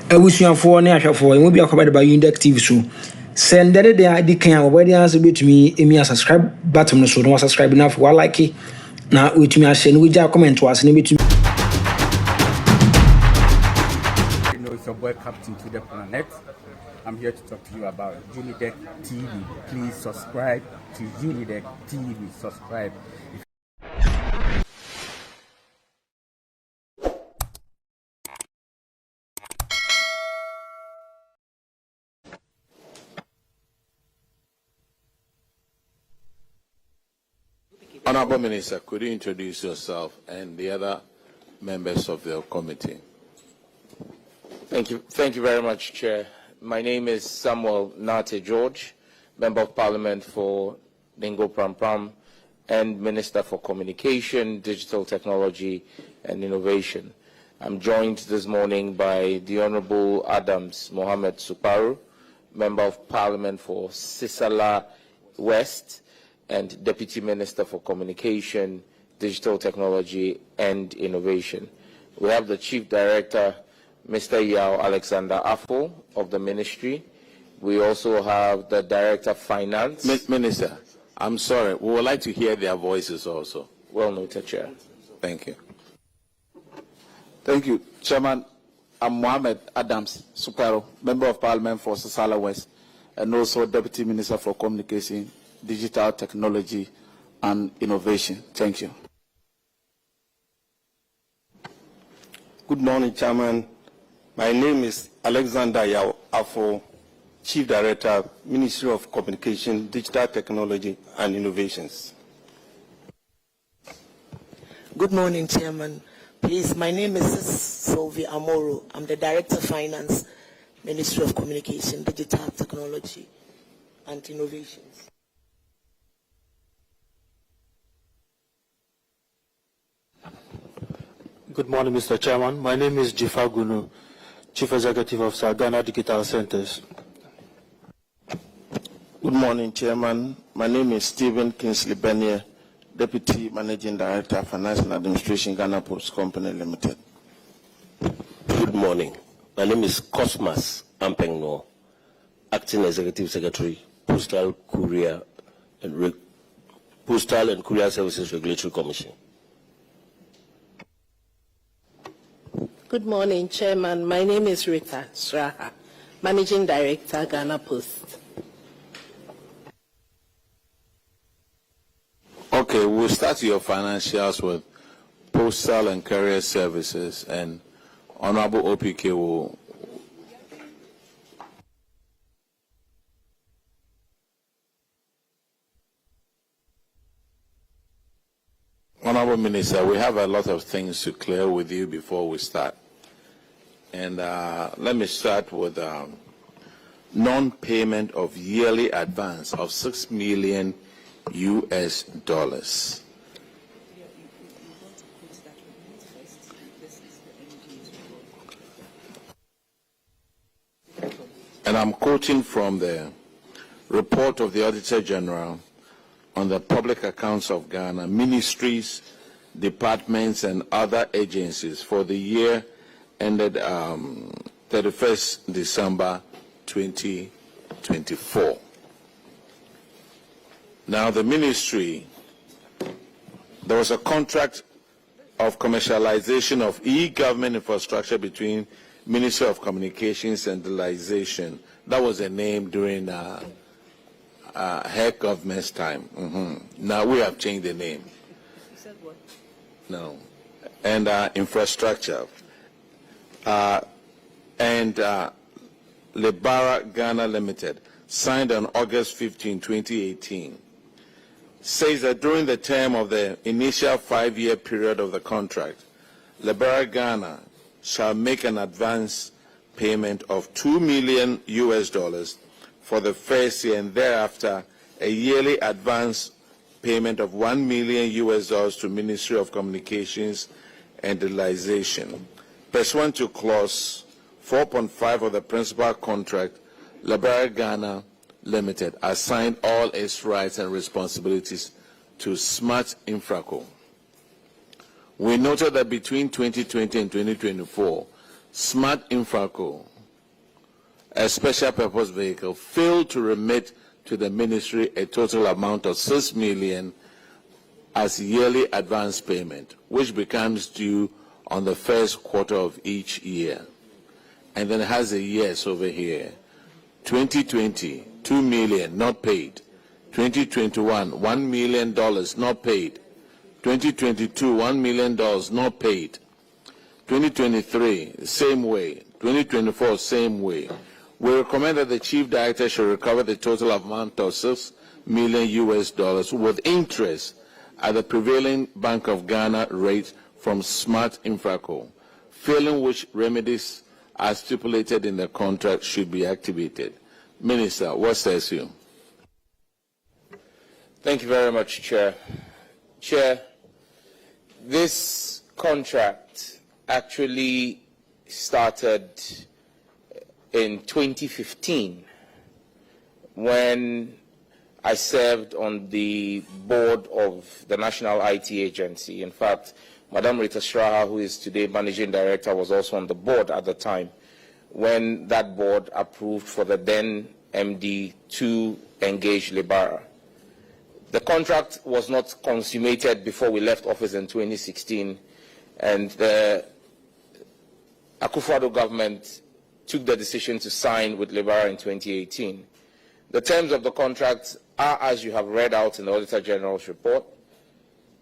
Ebusuafo ne ahwefo e mo bia kwaba de ba Undeck TV so send the dey kan obodi answer betumi emi subscribe button no so no subscribe na for like na wetumi a share no we comment was ne betumi. You know, it's your boy Captain to the Planet. I'm here to talk to you about Undeck TV. Please subscribe to Undeck TV. Subscribe. Honorable Minister, could you introduce yourself and the other members of the committee? Thank you very much, Chair. My name is Samuel Nate George, Member of Parliament for Dingo Prampram and Minister for Communication, Digital Technology and Innovation. I'm joined this morning by the Honorable Adams Mohammed Suparu, Member of Parliament for Sisala West and Deputy Minister for Communication, Digital Technology and Innovation. We have the Chief Director, Mr. Yao Alexander Afo of the Ministry. We also have the Director of Finance. Minister, I'm sorry, we would like to hear their voices also. Well noted, Chair. Thank you. Thank you, Chairman. I'm Mohammed Adams Supero, Member of Parliament for Sisala West, and also Deputy Minister for Communication, Digital Technology and Innovation. Thank you. Good morning, Chairman. My name is Alexander Yao Afo, Chief Director, Ministry of Communication, Digital Technology and Innovations. Good morning, Chairman. Please, my name is Sylvia Amoro. I'm the Director of Finance, Ministry of Communication, Digital Technology and Innovations. Good morning, Mr. Chairman. My name is Jifa Gunu, Chief Executive of Ghana Digital Centers. Good morning, Chairman. My name is Stephen Kingsley Benier, Deputy Managing Director, Finance and Administration, Ghana Post Company Limited. Good morning. My name is Cosmas Ampengno, Acting Executive Secretary, Postal and Courier Services Regulatory Commission. Good morning, Chairman. My name is Rita Sraha, Managing Director, Ghana Post. Okay, we'll start your financials with Postal and Courier Services, and Honorable OPK will. Honorable Minister, we have a lot of things to clear with you before we start. And let me start with non-payment of yearly advance of $6 million. And I'm quoting from the report of the Auditor General on the public accounts of Ghana, ministries, departments, and other agencies for the year ended 31st December 2024. Now, the ministry, there was a contract of commercialization of e-government infrastructure between Ministry of Communications and Digitalization. That was a name during her government's time. Now we have changed the name. You said what? No. And infrastructure. And Lebara Ghana Limited, signed on August 15, 2018, says that during the term of the initial 5-year period of the contract, Lebara Ghana shall make an advance payment of $2 million for the first year, and thereafter a yearly advance payment of $1 million to Ministry of Communications and Digitalization. Pursuant to clause 4.5 of the principal contract, Lebara Ghana Limited assigned all its rights and responsibilities to Smart Infraco. We noted that between 2020 and 2024, Smart Infraco a special purpose vehicle, failed to remit to the ministry a total amount of 6 million as yearly advance payment, which becomes due on the first quarter of each year. And then it has a yes over here. 2020, 2 million not paid. 2021, $1 million not paid. 2022, $1 million not paid. 2023, same way. 2024, same way. We recommend that the Chief Director should recover the total amount of $6 million with interest at the prevailing Bank of Ghana rate from Smart Infraco, failing which remedies as stipulated in the contract should be activated. Minister, what says you? Thank you very much, Chair. Chair, this contract actually started in 2015 when I served on the board of the National IT Agency. In fact, Madam Rita Straha, who is today Managing Director, was also on the board at the time when that board approved for the then MD to engage Libara. The contract was not consummated before we left office in 2016, and the Akuffo government took the decision to sign with Libara in 2018. The terms of the contract are as you have read out in the Auditor General's report.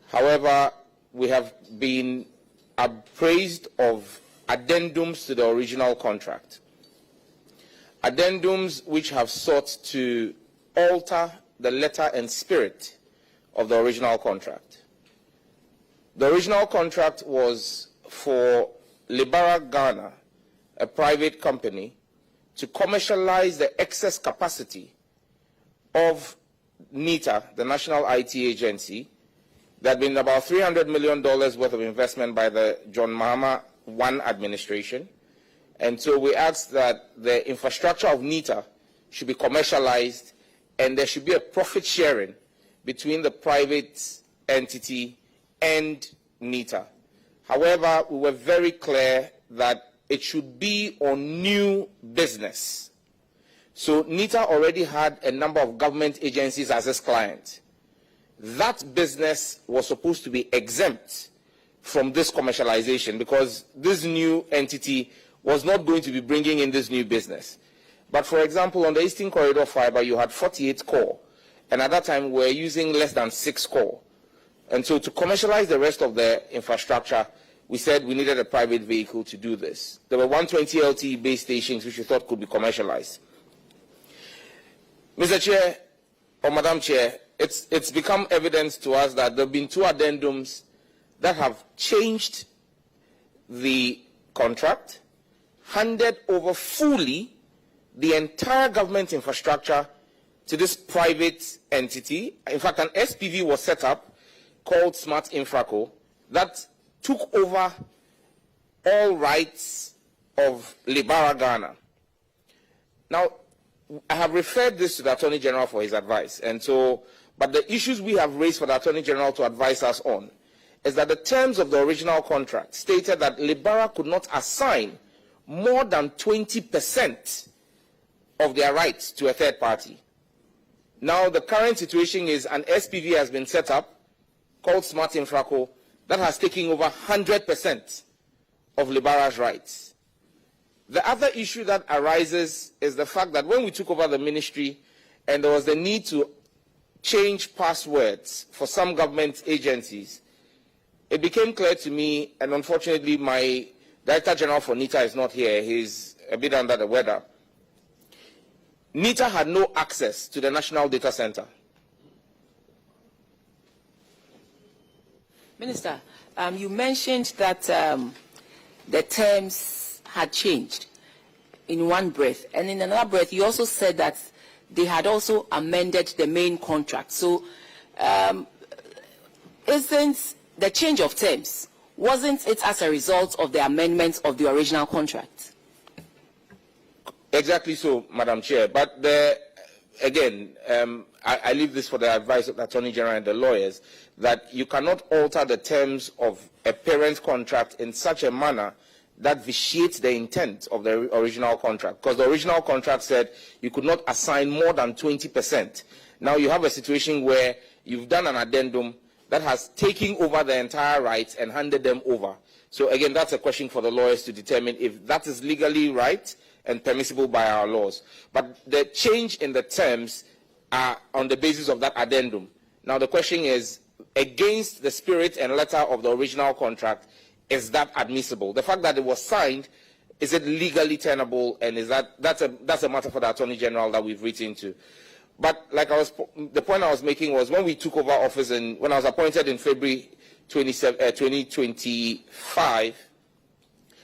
However, we have been appraised of addendums to the original contract. Addendums which have sought to alter the letter and spirit of the original contract. The original contract was for Libara Ghana, a private company, to commercialize the excess capacity of NITA, the National IT Agency. There had been about $300 million worth of investment by the John Mahama I administration. And so we asked that the infrastructure of NITA should be commercialized and there should be a profit sharing between the private entity and NITA. However, we were very clear that it should be on new business. So NITA already had a number of government agencies as its client. That business was supposed to be exempt from this commercialization because this new entity was not going to be bringing in this new business. But for example, on the Eastern Corridor Fiber, you had 48 core, and at that time we were using less than 6 core. And so to commercialize the rest of the infrastructure, we said we needed a private vehicle to do this. There were 120 LTE base stations which we thought could be commercialized. Mr. Chair, or Madam Chair, it's become evident to us that there have been 2 addendums that have changed the contract, handed over fully the entire government infrastructure to this private entity. In fact, an SPV was set up called Smart Infraco that took over all rights of Libara Ghana. Now, I have referred this to the Attorney General for his advice, and so, but the issues we have raised for the Attorney General to advise us on is that the terms of the original contract stated that Libara could not assign more than 20% of their rights to a third party. Now, the current situation is an SPV has been set up called Smart Infraco that has taken over 100% of Libara's rights. The other issue that arises is the fact that when we took over the ministry and there was the need to change passwords for some government agencies, it became clear to me, and unfortunately my Director General for NITA is not here, he's a bit under the weather. NITA had no access to the National Data Center. Minister, you mentioned that the terms had changed in one breath, and in another breath you also said that they had also amended the main contract. So isn't the change of terms, wasn't it as a result of the amendments of the original contract? Exactly so, Madam Chair. But again, I leave this for the advice of the Attorney General and the lawyers, that you cannot alter the terms of a parent contract in such a manner that vitiates the intent of the original contract, because the original contract said you could not assign more than 20%. Now you have a situation where you've done an addendum that has taken over the entire rights and handed them over. So again, that's a question for the lawyers to determine if that is legally right and permissible by our laws. But the change in the terms are on the basis of that addendum. Now the question is, against the spirit and letter of the original contract, is that admissible? The fact that it was signed, is it legally tenable, and is that's a matter for the Attorney General that we've written to. But like the point I was making was, when we took over office and when I was appointed in February 2025,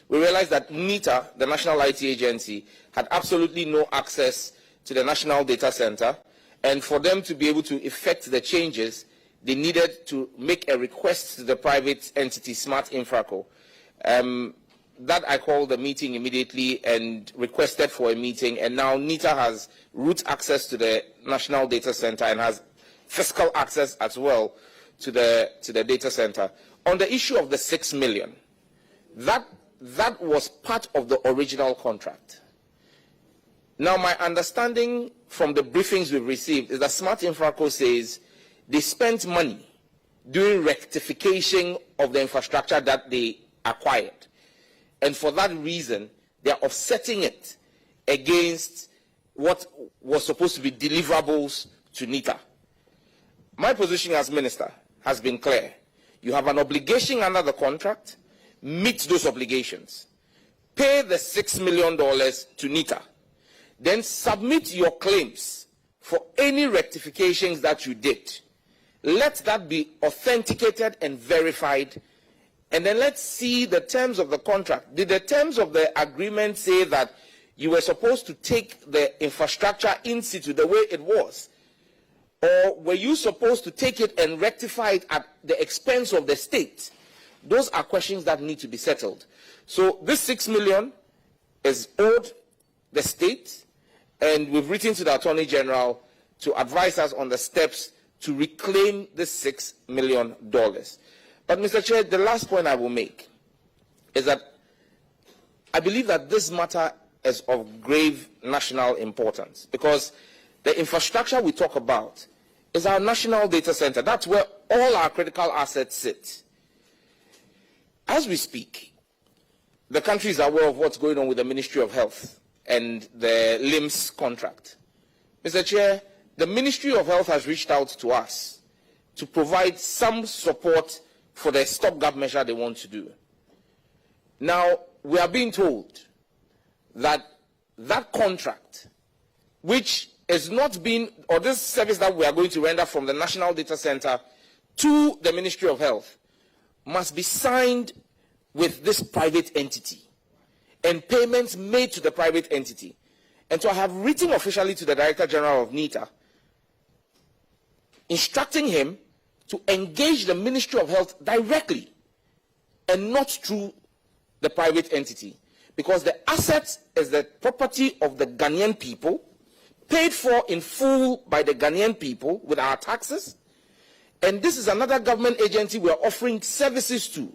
we realized that NITA, the National IT Agency, had absolutely no access to the National Data Center, and for them to be able to effect the changes, they needed to make a request to the private entity, Smart Infraco. That I called the meeting immediately and requested for a meeting, and now NITA has root access to the National Data Center and has fiscal access as well to the data center. On the issue of the 6 million, that was part of the original contract. Now, my understanding from the briefings we've received is that Smart Infraco says they spent money doing rectification of the infrastructure that they acquired. And for that reason, they are offsetting it against what was supposed to be deliverables to NITA. My position as minister has been clear. You have an obligation under the contract, meet those obligations. Pay the $6 million to NITA. Then submit your claims for any rectifications that you did. Let that be authenticated and verified, and then let's see the terms of the contract. Did the terms of the agreement say that you were supposed to take the infrastructure in situ the way it was? Or were you supposed to take it and rectify it at the expense of the state? Those are questions that need to be settled. So this 6 million is owed the state, and we've written to the Attorney General to advise us on the steps to reclaim the $6 million. But Mr. Chair, the last point I will make is that I believe that this matter is of grave national importance, because the infrastructure we talk about is our national data center. That's where all our critical assets sit. As we speak, the country is aware of what's going on with the Ministry of Health and the LIMS contract. Mr. Chair, the Ministry of Health has reached out to us to provide some support for the stopgap measure they want to do. Now, we are being told that that contract, which is not being, or this service that we are going to render from the National Data Center to the Ministry of Health, must be signed with this private entity and payments made to the private entity. And so I have written officially to the Director General of NITA, instructing him to engage the Ministry of Health directly and not through the private entity, because the asset is the property of the Ghanaian people, paid for in full by the Ghanaian people with our taxes, and this is another government agency we are offering services to.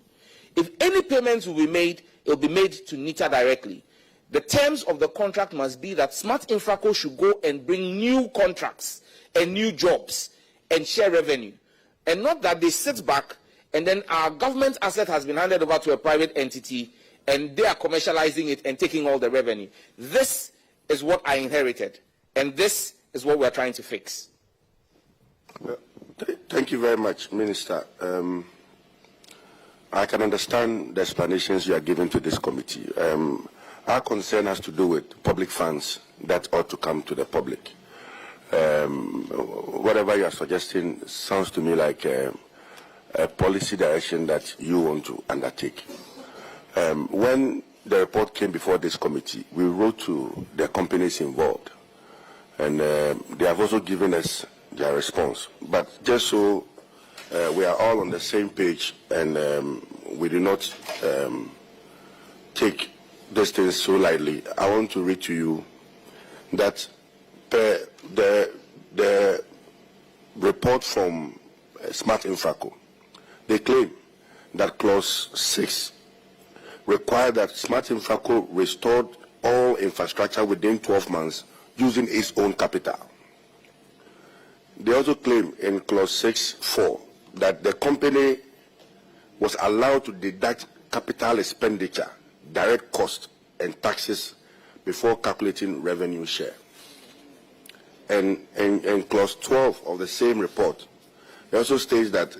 If any payments will be made, it will be made to NITA directly. The terms of the contract must be that Smart Infraco should go and bring new contracts and new jobs and share revenue, and not that they sit back and then our government asset has been handed over to a private entity and they are commercializing it and taking all the revenue. This is what I inherited, and this is what we are trying to fix. Thank you very much, Minister. I can understand the explanations you are giving to this committee. Our concern has to do with public funds that ought to come to the public. Whatever you are suggesting sounds to me like a policy direction that you want to undertake. When the report came before this committee, we wrote to the companies involved, and they have also given us their response. But just so we are all on the same page and we do not take these things so lightly, I want to read to you that the report from Smart Infraco, they claim that clause 6 required that Smart Infraco restored all infrastructure within 12 months using its own capital. They also claim in clause 6.4 that the company was allowed to deduct capital expenditure, direct cost, and taxes before calculating revenue share. And in clause 12 of the same report, it also states that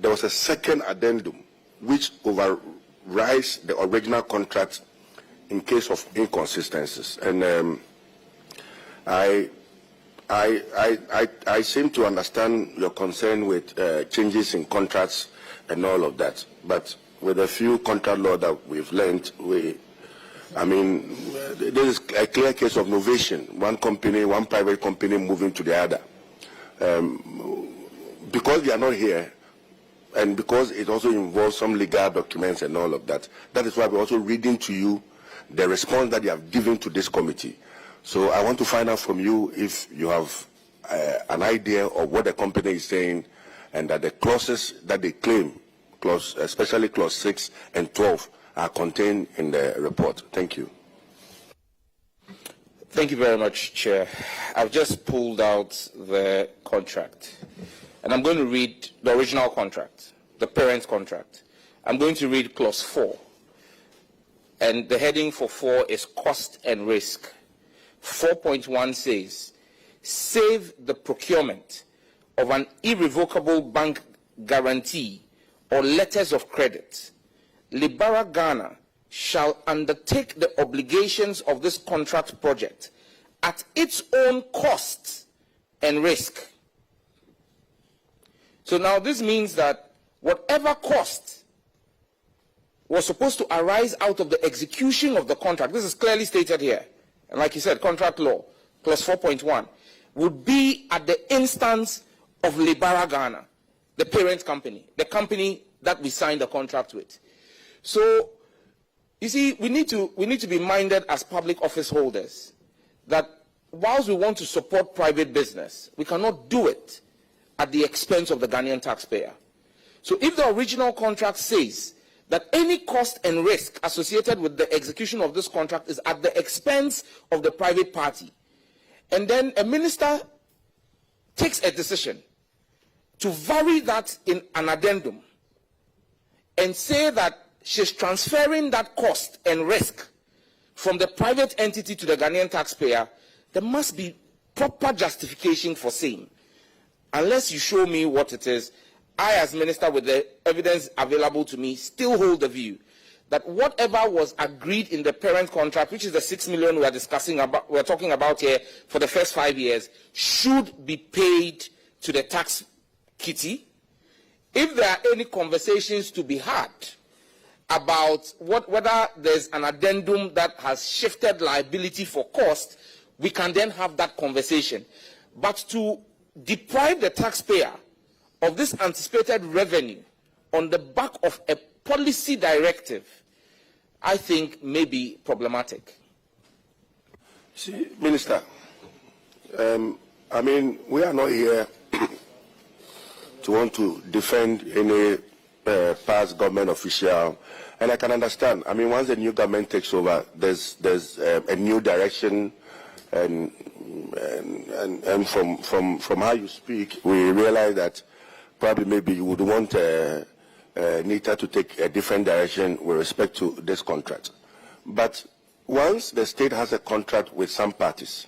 there was a second addendum which overrides the original contract in case of inconsistencies. And I seem to understand your concern with changes in contracts and all of that, but with a few contract law that we've learned, this is a clear case of novation. One company, one private company moving to the other. Because we are not here, and because it also involves some legal documents and all of that, that is why we're also reading to you the response that you have given to this committee. So I want to find out from you if you have an idea of what the company is saying, and that the clauses that they claim, especially clause 6 and 12, are contained in the report. Thank you. Thank you very much, Chair. I've just pulled out the contract, and I'm going to read the original contract, the parent contract. I'm going to read clause 4, and the heading for 4 is cost and risk. 4.1 says, save the procurement of an irrevocable bank guarantee or letters of credit. Libara Ghana shall undertake the obligations of this contract project at its own cost and risk. So now this means that whatever cost was supposed to arise out of the execution of the contract, this is clearly stated here, and like you said, contract law, clause 4.1, would be at the instance of Libara Ghana, the parent company, the company that we signed the contract with. So, you see, we need to be minded as public office holders that whilst we want to support private business, we cannot do it at the expense of the Ghanaian taxpayer. So if the original contract says that any cost and risk associated with the execution of this contract is at the expense of the private party, and then a minister takes a decision to vary that in an addendum and say that she's transferring that cost and risk from the private entity to the Ghanaian taxpayer, there must be proper justification for same. Unless you show me what it is, I, as minister, with the evidence available to me, still hold the view that whatever was agreed in the parent contract, which is the 6 million we're talking about here for the first 5 years, should be paid to the tax kitty. If there are any conversations to be had about whether there's an addendum that has shifted liability for cost, we can then have that conversation. But to deprive the taxpayer of this anticipated revenue on the back of a policy directive, I think may be problematic. See, Minister, we are not here to want to defend any past government official, and I can understand. Once the new government takes over, there's a new direction, and from how you speak, we realize that probably maybe you would want NITA to take a different direction with respect to this contract. But once the state has a contract with some parties,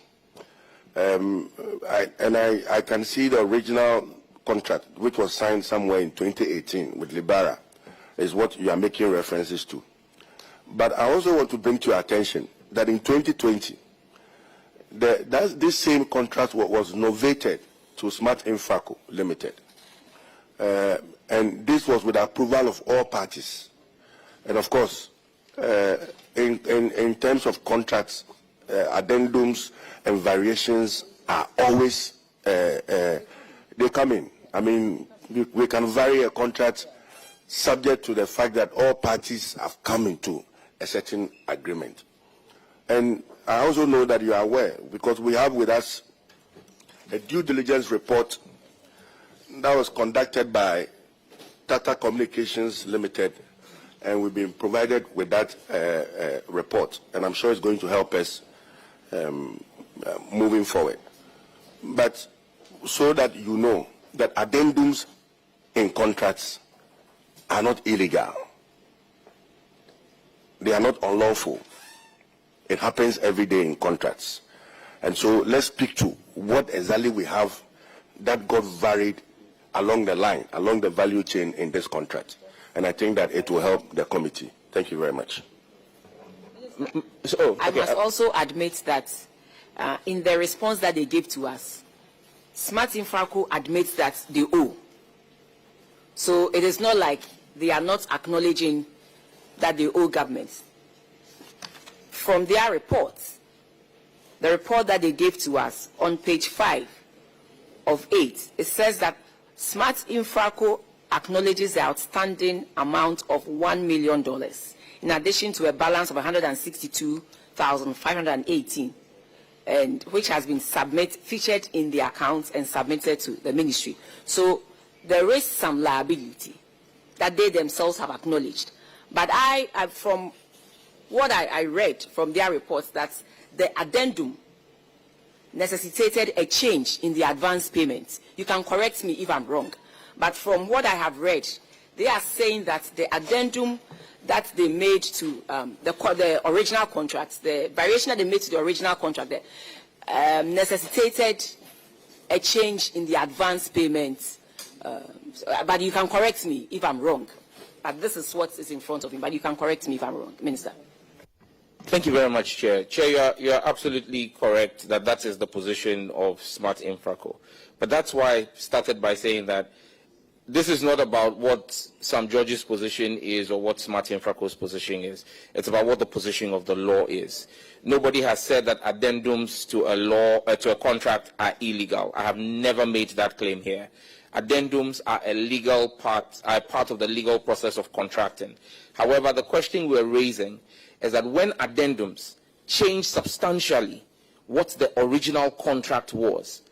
I can see the original contract, which was signed somewhere in 2018 with Libara, is what you are making references to. But I also want to bring to your attention that in 2020, this same contract was novated to Smart Infraco Limited. And this was with approval of all parties. And of course, in terms of contracts, addendums and variations are always, they come in. We can vary a contract subject to the fact that all parties have come into a certain agreement. And I also know that you are aware, because we have with us a due diligence report that was conducted by Tata Communications Limited and we've been provided with that report, and I'm sure it's going to help us moving forward. But so that you know that addendums in contracts are not illegal. They are not unlawful. It happens every day in contracts. And so let's speak to what exactly we have that got varied along the line, along the value chain in this contract. And I think that it will help the committee. Thank you very much. I must also admit that in the response that they gave to us, Smart Infraco admits that they owe. So it is not like they are not acknowledging that they owe governments. From their reports, the report that they gave to us on page 5 of 8, it says that Smart Infraco acknowledges the outstanding amount of $1 million, in addition to a balance of $162,518, and which has been featured in the accounts and submitted to the ministry. So there is some liability that they themselves have acknowledged. But from what I read from their reports, that the addendum necessitated a change in the advance payments. You can correct me if I'm wrong. But from what I have read, they are saying that the addendum that they made to the original contract, the variation that they made to the original contract, necessitated a change in the advance payments. But you can correct me if I'm wrong. But this is what is in front of me. But you can correct me if I'm wrong, Minister. Thank you very much, Chair. Chair, you're absolutely correct that that is the position of Smart Infraco. But that's why I started by saying that this is not about what Sam George's position is or what Smart Infraco's position is. It's about what the position of the law is. Nobody has said that addendums to a law, to a contract are illegal. I have never made that claim here. Addendums are a legal part, are part of the legal process of contracting. However, the question we're raising is that when addendums change substantially what the original contract was,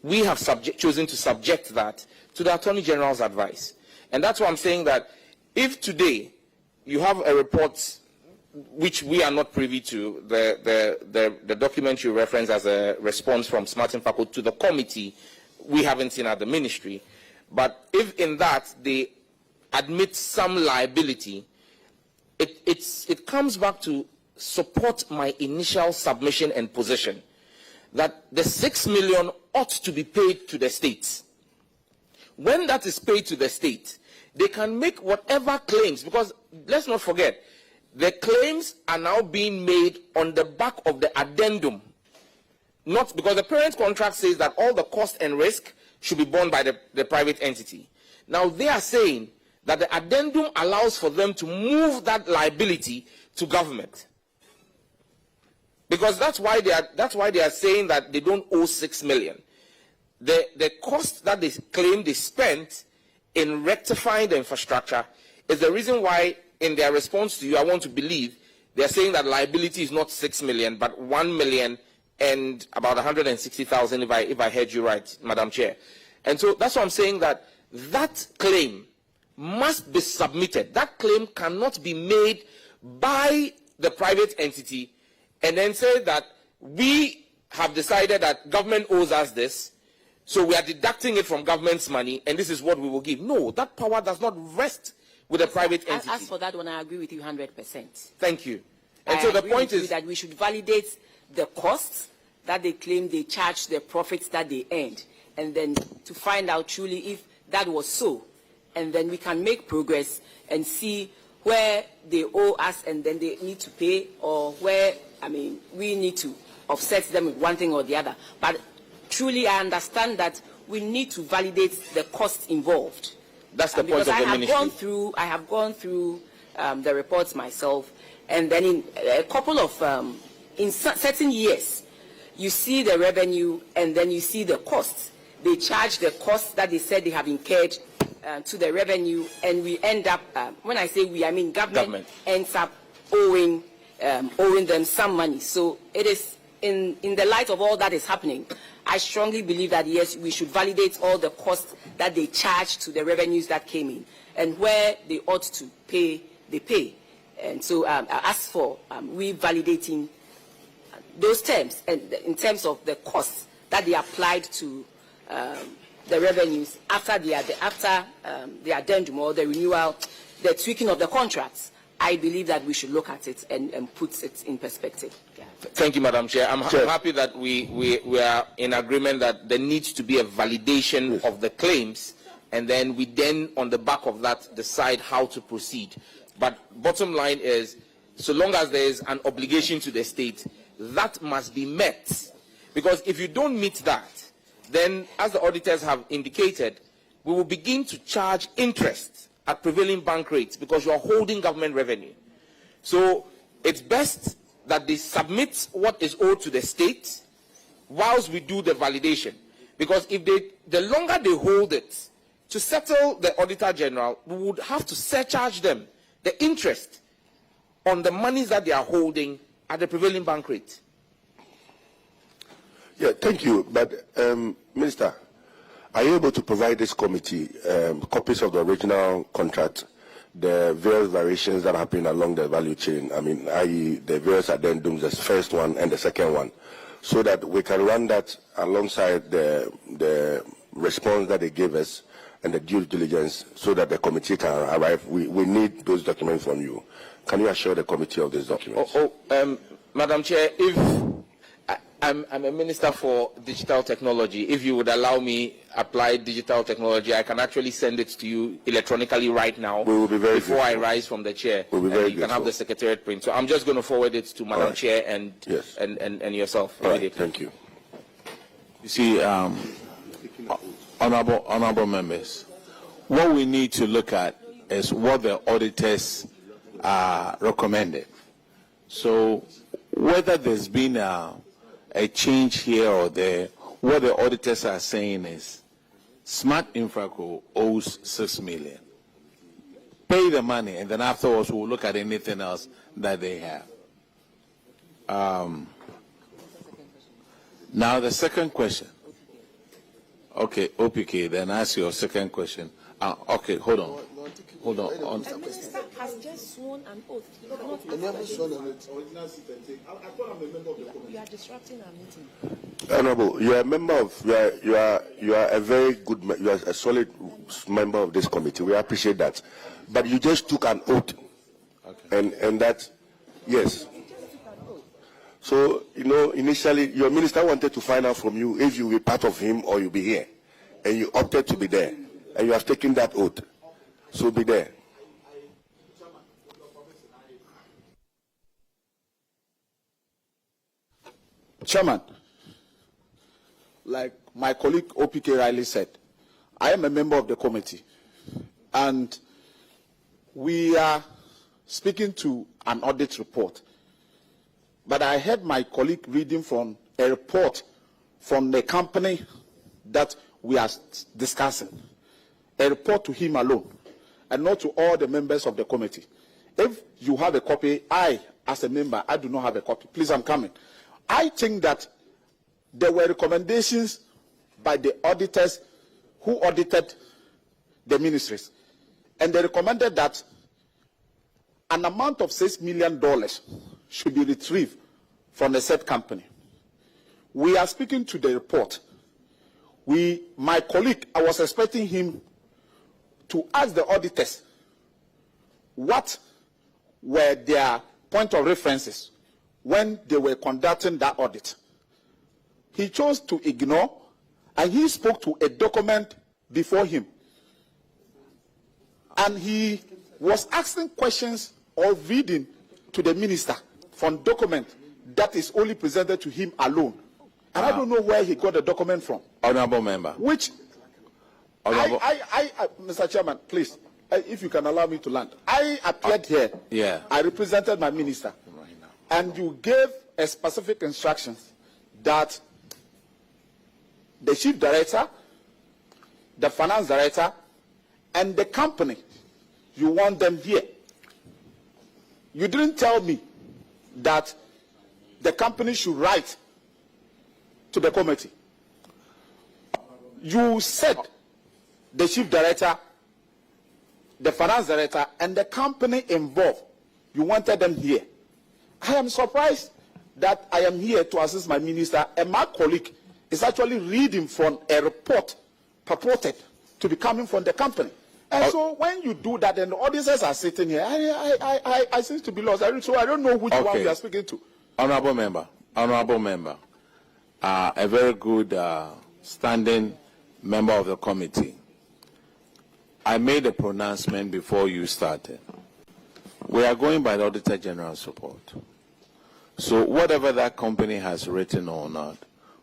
we have chosen to subject that to the Attorney General's advice. And that's why I'm saying that if today you have a report which we are not privy to, the document you reference as a response from Smart Infraco to the committee, we haven't seen at the ministry. But if in that they admit some liability, it comes back to support my initial submission and position that the 6 million ought to be paid to the states. When that is paid to the state, they can make whatever claims, because let's not forget, the claims are now being made on the back of the addendum. Not because the parent contract says that all the cost and risk should be borne by the private entity. Now they are saying that the addendum allows for them to move that liability to government. Because that's why they are saying that they don't owe 6 million. The cost that they claim they spent in rectifying the infrastructure is the reason why, in their response to you, I want to believe they are saying that liability is not 6 million, but 1 million and about 160,000, if I heard you right, Madam Chair. And so that's why I'm saying that that claim must be submitted. That claim cannot be made by the private entity and then say that we have decided that government owes us this, so we are deducting it from government's money, and this is what we will give. No, that power does not rest with a private entity. As for that one, I agree with you 100%. Thank you. And so the point is that we should validate the costs that they claim they charged, the profits that they earned, and then to find out truly if that was so. And then we can make progress and see where they owe us and then they need to pay, or where, we need to offset them with one thing or the other. But truly, I understand that we need to validate the costs involved. That's the point of the ministry. I have gone through the reports myself, and then in a couple of, in certain years, you see the revenue and then you see the costs. They charge the costs that they said they have incurred to the revenue, and we end up, when I say we, I mean government ends up owing them some money. So it is, in the light of all that is happening, I strongly believe that, yes, we should validate all the costs that they charge to the revenues that came in, and where they ought to pay they pay. And so I asked for revalidating those terms, and in terms of the costs that they applied to the revenues after the addendum or the renewal, the tweaking of the contracts. I believe that we should look at it and put it in perspective. Yeah. Thank you, Madam Chair. I'm happy that we are in agreement that there needs to be a validation of the claims, and then we on the back of that, decide how to proceed. But bottom line is, so long as there is an obligation to the state, that must be met. Because if you don't meet that, then, as the auditors have indicated, we will begin to charge interest at prevailing bank rates because you are holding government revenue. So it's best that they submit what is owed to the state whilst we do the validation. Because if the longer they hold it, to settle the Auditor General, we would have to surcharge them the interest on the monies that they are holding at the prevailing bank rate. Yeah, thank you. But, Minister, are you able to provide this committee copies of the original contract, the various variations that happen along the value chain, I mean, i.e. the various addendums, the first one and the second one, so that we can run that alongside the response that they gave us and the due diligence so that the committee can arrive? We need those documents from you. Can you assure the committee of these documents? Madam Chair, if I'm a minister for digital technology, if you would allow me apply digital technology, I can actually send it to you electronically right now. We will be very before I rise from the chair. We'll be very you can have the secretariat print. So I'm just going to forward it to Madam Chair and yourself. Thank you. You see, honorable members, what we need to look at is what the auditors recommended. So whether there's been a change here or there, what the auditors are saying is Smart Infraco owes 6 million. Pay the money, and then afterwards we'll look at anything else that they have. Now the second question. Okay, OPK, then ask your second question. Okay, hold on. The minister has just sworn an oath. You are disrupting our meeting. Honorable, you are a member of, you are a very good, you are a solid member of this committee. We appreciate that. But you just took an oath. Okay. And that, yes. So, you know, initially, your minister wanted to find out from you if you will be part of him or you'll be here. And you opted to be there. And you have taken that oath. So be there. Chairman, like my colleague OPK Riley said, I am a member of the committee. And we are speaking to an audit report. But I heard my colleague reading from a report from the company that we are discussing. A report to him alone, and not to all the members of the committee. If you have a copy, I, as a member, I do not have a copy. Please, I'm coming. I think that there were recommendations by the auditors who audited the ministries. And they recommended that an amount of $6 million should be retrieved from the said company. We are speaking to the report. My colleague, I was expecting him to ask the auditors what were their point of references when they were conducting that audit. He chose to ignore, and he spoke to a document before him. And he was asking questions or reading to the minister from document that is only presented to him alone. And I don't know where he got the document from. Honorable member. Which, Mr. Chairman, please, if you can allow me to land. I appeared here. Yeah. I represented my minister. And you gave a specific instructions that the chief director, the finance director, and the company, you want them here. You didn't tell me that the company should write to the committee. You said the chief director the finance director, and the company involved. You wanted them here. I am surprised that I am here to assist my minister, and my colleague is actually reading from a report purported to be coming from the company. And so when you do that, and the auditors are sitting here, I seem to be lost. So I don't know which one we are speaking to. Honorable member, a very good standing member of the committee. I made a pronouncement before you started. We are going by the Auditor General's report. So whatever that company has written or not,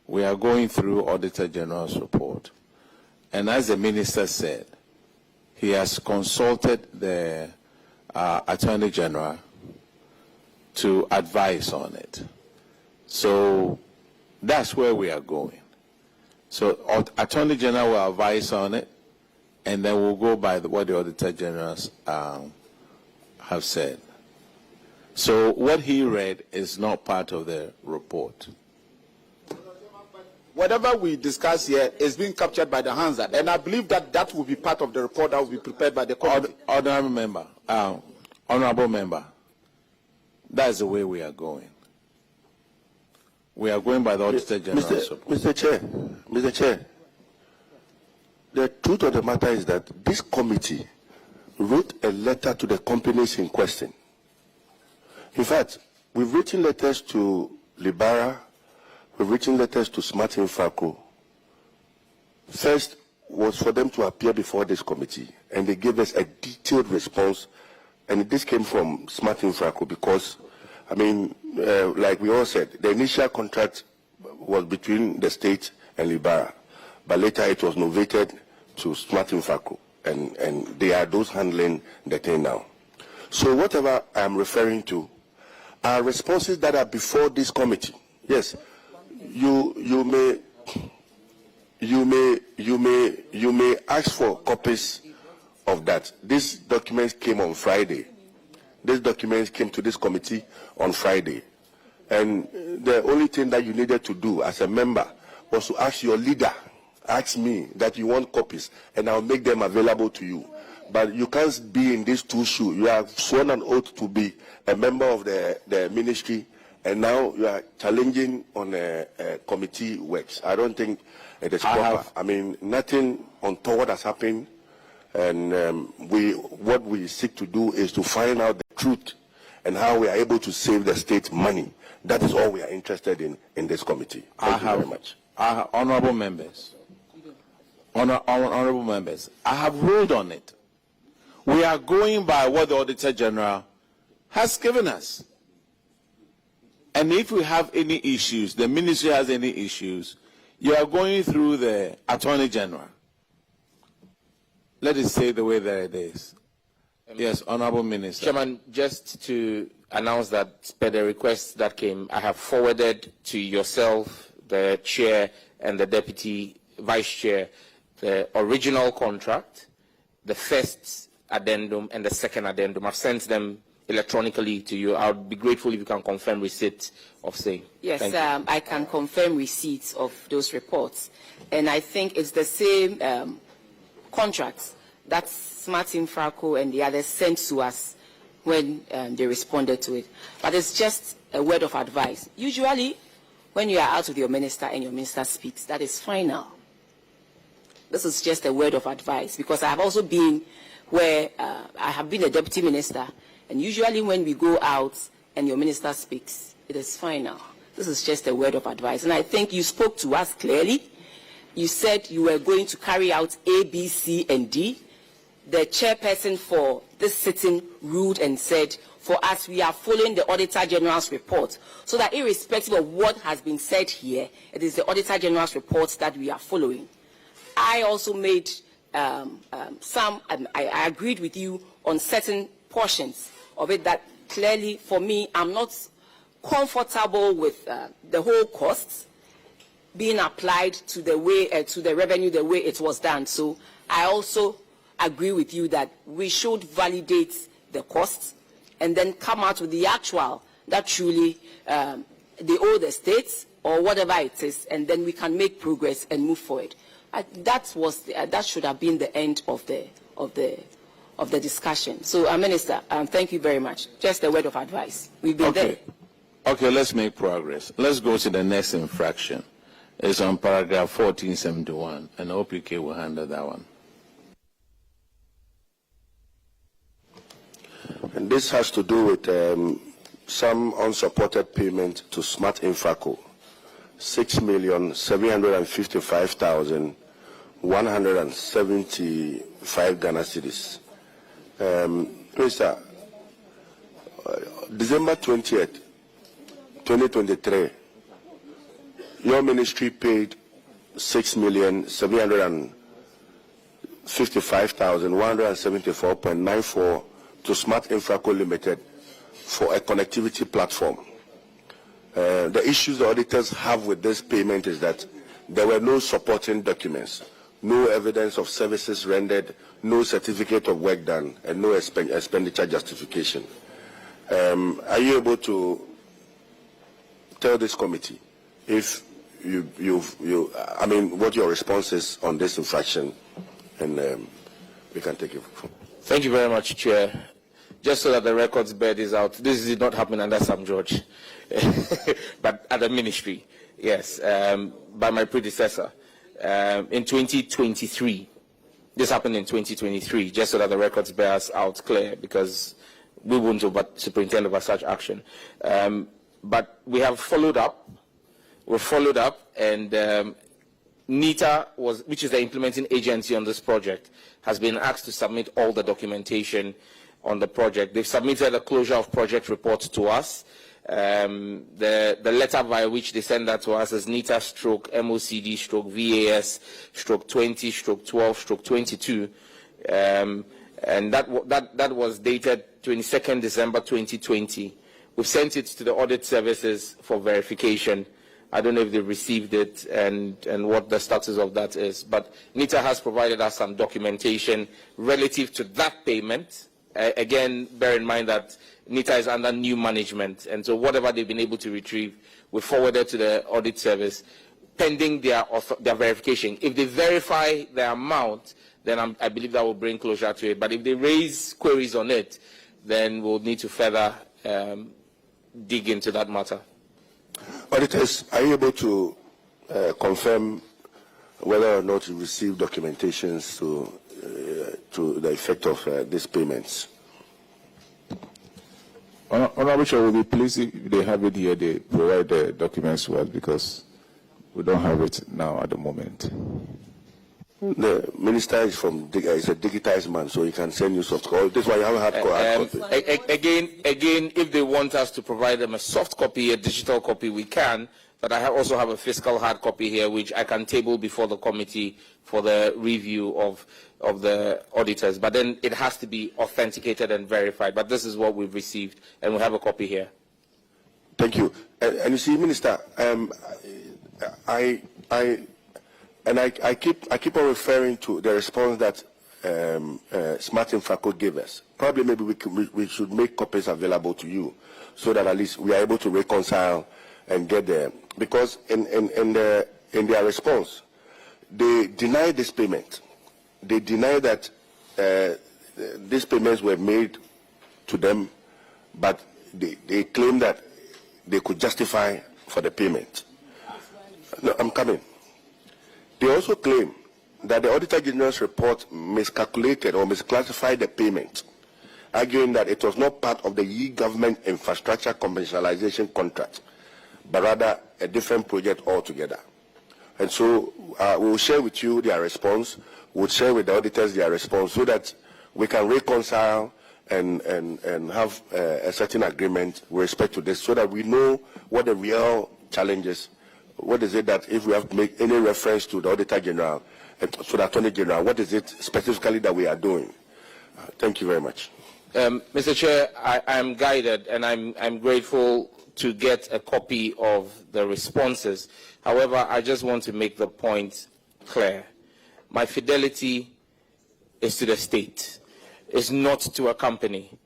we are going through Auditor General's report. And as the minister said, he has consulted the Attorney General to advise on it. So that's where we are going. So Attorney General will advise on it, and then we'll go by what the Auditor Generals have said. So what he read is not part of the report. Whatever we discuss here is being captured by the Hansard, and I believe that that will be part of the report that will be prepared by the committee. Honorable member, that's the way we are going. We are going by the Auditor General's report. Mr. Chair, the truth of the matter is that this committee wrote a letter to the companies in question. In fact, we've written letters to Libara, we've written letters to Smart Infraco. First was for them to appear before this committee, and they gave us a detailed response, and this came from Smart Infraco because, I mean, like we all said, the initial contract was between the state and Libara, but later it was novated to Smart Infraco, and they are those handling the thing now. So whatever I'm referring to are responses that are before this committee. Yes, you may ask for copies of that. These documents came on Friday. These documents came to this committee on Friday. And the only thing that you needed to do as a member was to ask your leader, ask me that you want copies, and I'll make them available to you. But you can't be in these two shoes. You have sworn an oath to be a member of the ministry, and now you are challenging on committee works. I don't think it is proper. I mean, nothing untoward has happened, and what we seek to do is to find out the truth and how we are able to save the state money. That is all we are interested in this committee. Thank you very much. Honorable members, honorable members, I have ruled on it. We are going by what the Auditor General has given us. And if we have any issues, the ministry has any issues, you are going through the Attorney General. Let it stay the way that it is. Yes, Honorable Minister. Chairman, just to announce that per the request that came, I have forwarded to yourself, the Chair and the Deputy Vice Chair, the original contract, the first addendum and the second addendum. I've sent them electronically to you. I would be grateful if you can confirm receipt of same. Yes, I can confirm receipts of those reports. And I think it's the same contracts that Smart Infraco and the others sent to us when they responded to it. But it's just a word of advice. Usually, when you are out with your minister and your minister speaks, that is final. This is just a word of advice, because I have also been where I have been a deputy minister, and usually when we go out and your minister speaks, it is final. This is just a word of advice. And I think you spoke to us clearly. You said you were going to carry out A, B, C, and D. The chairperson for this sitting ruled and said, for us, we are following the Auditor General's report, so that irrespective of what has been said here, it is the Auditor General's report that we are following. I also made I agreed with you on certain portions of it that clearly, for me, I'm not comfortable with the whole costs being applied to the way to the revenue the way it was done. So I also agree with you that we should validate the costs and then come out with the actual that truly they owe the states or whatever it is, and then we can make progress and move forward. That should have been the end of of the discussion. So, Minister, thank you very much. Just a word of advice. We've been there. Okay, let's make progress. Let's go to the next infraction. It's on paragraph 1471, and OPK will handle that one. And this has to do with some unsupported payment to Smart Infraco, 6,755,175 Ghana cedis. Minister, December 20th, 2023, your ministry paid 6,755,174.94 to Smart Infraco Limited for a connectivity platform. The issues the auditors have with this payment is that there were no supporting documents, no evidence of services rendered, no certificate of work done, and no expenditure justification. Are you able to tell this committee if what your response is on this infraction, and we can take it from. Thank you very much, Chair. Just so that the records bear this out, this did not happen under Sam George, but at the ministry, yes, by my predecessor. In 2023, this happened in 2023, just so that the records bear us out clear, because we wouldn't superintend over such action. But we have followed up. We've followed up, and NITA, which is the implementing agency on this project, has been asked to submit all the documentation on the project. They've submitted a closure of project report to us. The letter by which they send that to us is NITA/MOCD/VAS/20/12/22, and that was dated 22nd December 2020. We've sent it to the audit services for verification. I don't know if they received it and what the status of that is, but NITA has provided us some documentation relative to that payment. Again, bear in mind that NITA is under new management, and so whatever they've been able to retrieve, we forwarded to the audit service, pending their verification. If they verify the amount, then I believe that will bring closure to it. But if they raise queries on it, then we'll need to further dig into that matter. Auditors, are you able to confirm whether or not you received documentations to the effect of these payments? Honorable Chair, will be pleased if they have it here, they provide the documents to us, because we don't have it now at the moment. The minister is is a digitized man, so he can send you soft copy. This is why you have a hard copy. Again, if they want us to provide them a soft copy, a digital copy, we can. But I also have a physical hard copy here, which I can table before the committee for the review of the auditors. But then it has to be authenticated and verified. But this is what we've received, and we have a copy here. Thank you. And you see, Minister, I keep on referring to the response that Smart Infraco gave us. Probably maybe we should make copies available to you, so that at least we are able to reconcile and get there. Because in their response, they deny this payment. They deny that these payments were made to them, but they claim that they could justify for the payment. No, I'm coming. They also claim that the Auditor General's report miscalculated or misclassified the payment, arguing that it was not part of the e-government infrastructure commercialization contract, but rather a different project altogether. And so we'll share with you their response. We'll share with the auditors their response, so that we can reconcile and have a certain agreement with respect to this, so that we know what the real challenge is. What is it that if we have to make any reference to the Auditor General, to the Attorney General, what is it specifically that we are doing? Thank you very much. Mr. Chair, I am guided, and I'm grateful to get a copy of the responses. However, I just want to make the point clear. My fidelity is to the state. It's not to a company.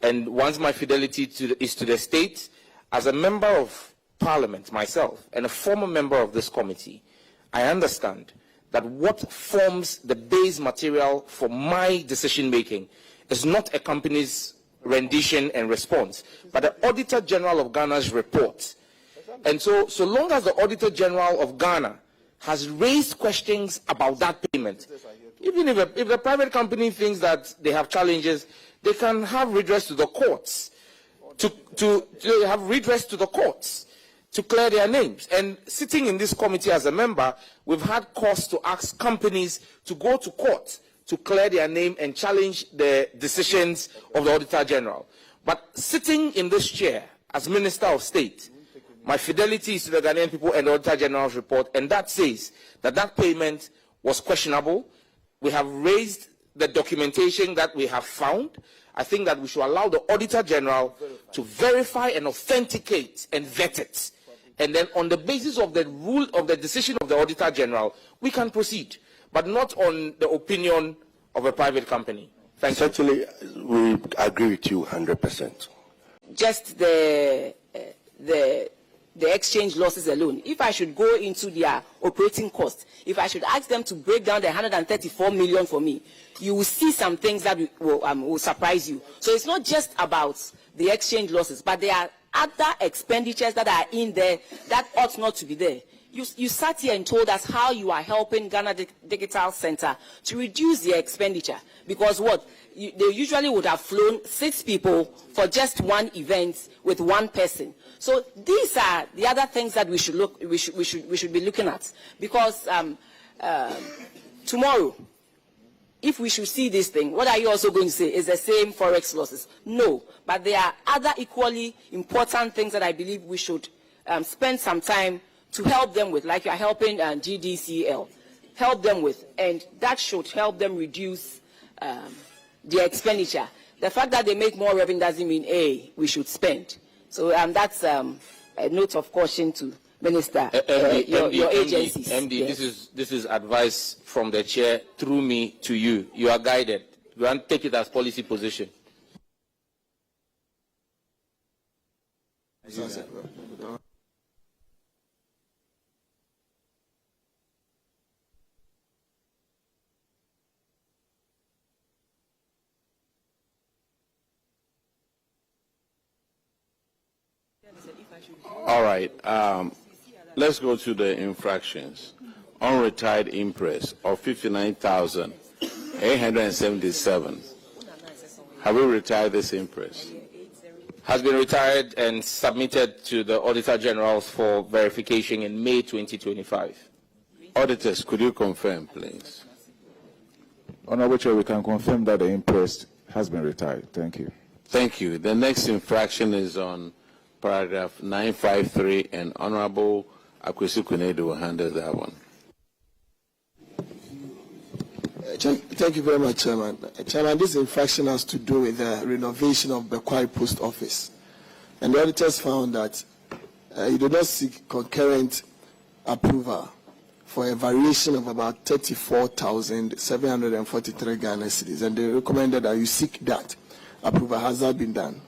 And once my fidelity is to the state, as a member of Parliament myself and a former member of this committee, I understand that what forms the base material for my decision making is not a company's rendition and response, but the Auditor General of Ghana's report. And so long as the Auditor General of Ghana has raised questions about that payment, even if the private company thinks that they have challenges, they can have redress to the courts, to have redress to the courts to clear their names. And sitting in this committee as a member, we've had cause to ask companies to go to court to clear their name and challenge the decisions of the Auditor General. But sitting in this chair as Minister of State, my fidelity is to the Ghanaian people and the Auditor General's report, and that says that that payment was questionable. We have raised the documentation that we have found. I think that we should allow the Auditor General to verify and authenticate and vet it. And then on the basis of the rule of the decision of the Auditor General, we can proceed, but not on the opinion of a private company. Thank you. Certainly, we agree with you 100%. Just the exchange losses alone. If I should go into their operating costs, if I should ask them to break down the 134 million for me, you will see some things that will surprise you. So it's not just about the exchange losses, but there are other expenditures that are in there that ought not to be there. You sat here and told us how you are helping Ghana Digital Center to reduce their expenditure, because they usually would have flown 6 people for just one event with one person. So these are the other things that we should be looking at, because tomorrow, if we should see this thing, what are you also going to say? Is the same forex losses? No, but there are other equally important things that I believe we should spend some time to help them with, like you are helping GDCL, help them with, and that should help them reduce their expenditure. The fact that they make more revenue doesn't mean we should spend. So that's a note of caution to Minister, your agencies. MD, yes. this is advice from the chair through me to you. You are guided. You want to take it as policy position. All right. Let's go to the infractions. Unretired impress of 59,877. Have we retired this impress? Has been retired and submitted to the Auditor General for verification in May 2025. Auditors, could you confirm, please? Honorable Chair, we can confirm that the impress has been retired. Thank you. Thank you. The next infraction is on paragraph 953, and Honorable Akuffo will handle that one. Thank you very much, Chairman. Chairman, this infraction has to do with the renovation of Bekwai Post Office. And the auditors found that you did not seek concurrent approval for a variation of about 34,743 Ghana cedis. And they recommended that you seek that approval. Has that been done?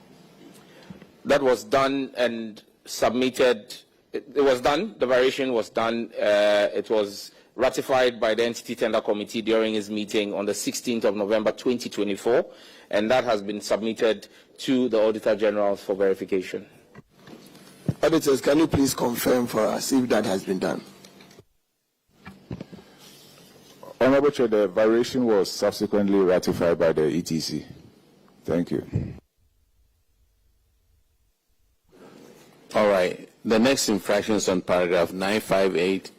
That was done and submitted. It was done. The variation was done. It was ratified by the Entity Tender Committee during its meeting on the 16th of November 2024, and that has been submitted to the Auditor General for verification. Auditors, can you please confirm for us if that has been done? Honorable Chair, the variation was subsequently ratified by the ETC. Thank you. All right. The next infraction is on paragraph 958,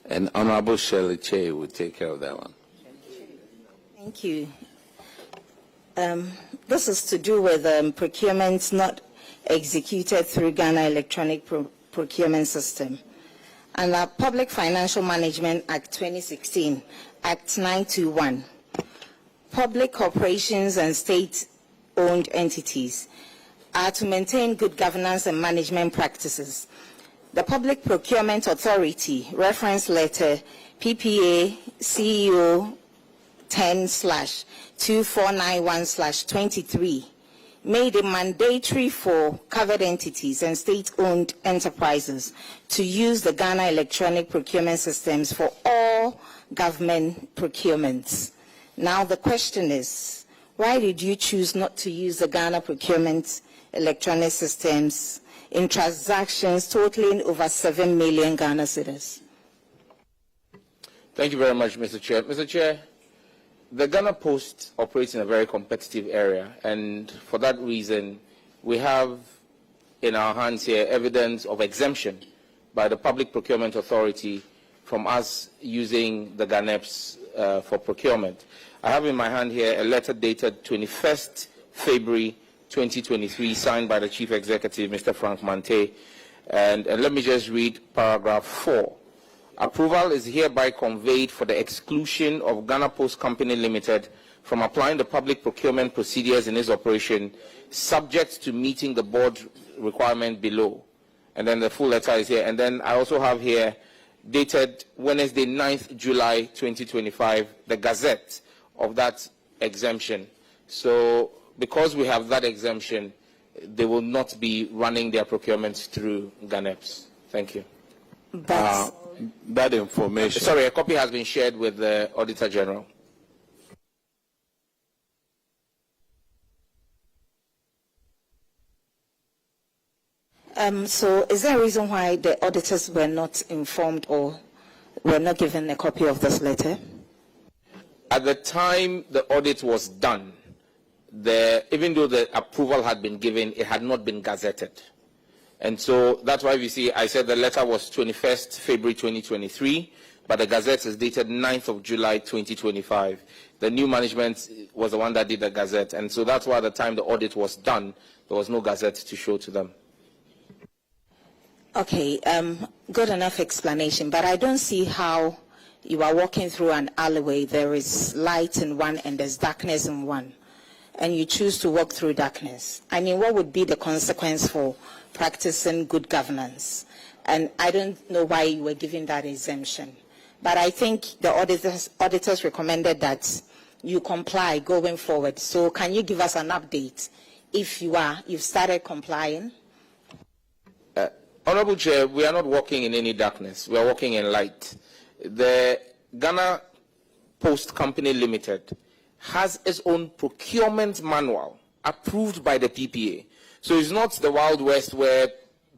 and Honorable Shirley Che will take care of that one. Thank you. This is to do with procurements not executed through Ghana Electronic Procurement System. And the Public Financial Management Act 2016, Act 921, public corporations and state-owned entities are to maintain good governance and management practices. The Public Procurement Authority, reference letter PPA CEO 10/2491/23, made it mandatory for covered entities and state-owned enterprises to use the Ghana Electronic Procurement Systems for all government procurements. Now the question is, why did you choose not to use the Ghana procurement electronic systems in transactions totaling over 7 million Ghana cedis? Thank you very much, Mr. Chair. Mr. Chair, the Ghana Post operates in a very competitive area, and for that reason, we have in our hands here evidence of exemption by the Public Procurement Authority from us using the GANEPS for procurement. I have in my hand here a letter dated 21st February 2023, signed by the Chief Executive, Mr. Frank Mante, and let me just read paragraph 4. Approval is hereby conveyed for the exclusion of Ghana Post Company Limited from applying the public procurement procedures in its operation, subject to meeting the board requirement below. And then the full letter is here. And then I also have here, dated Wednesday, 9th July 2025, the gazette of that exemption. So because we have that exemption, they will not be running their procurements through GANEPS. Thank you. That information. Sorry, a copy has been shared with the Auditor General. So is there a reason why the auditors were not informed or were not given a copy of this letter? At the time the audit was done, even though the approval had been given, it had not been gazetted. And so that's why we see, I said the letter was 21st February 2023, but the gazette is dated 9th of July 2025. The new management was the one that did the gazette. And so that's why at the time the audit was done, there was no gazette to show to them. Okay, good enough explanation, but I don't see how you are walking through an alleyway, there is light in one and there's darkness in one, and you choose to walk through darkness. I mean, what would be the consequence for practicing good governance? And I don't know why you were given that exemption. But I think the auditors recommended that you comply going forward. So can you give us an update if you've started complying? Honorable Chair, we are not walking in any darkness. We are walking in light. The Ghana Post Company Limited has its own procurement manual approved by the PPA. So it's not the Wild West where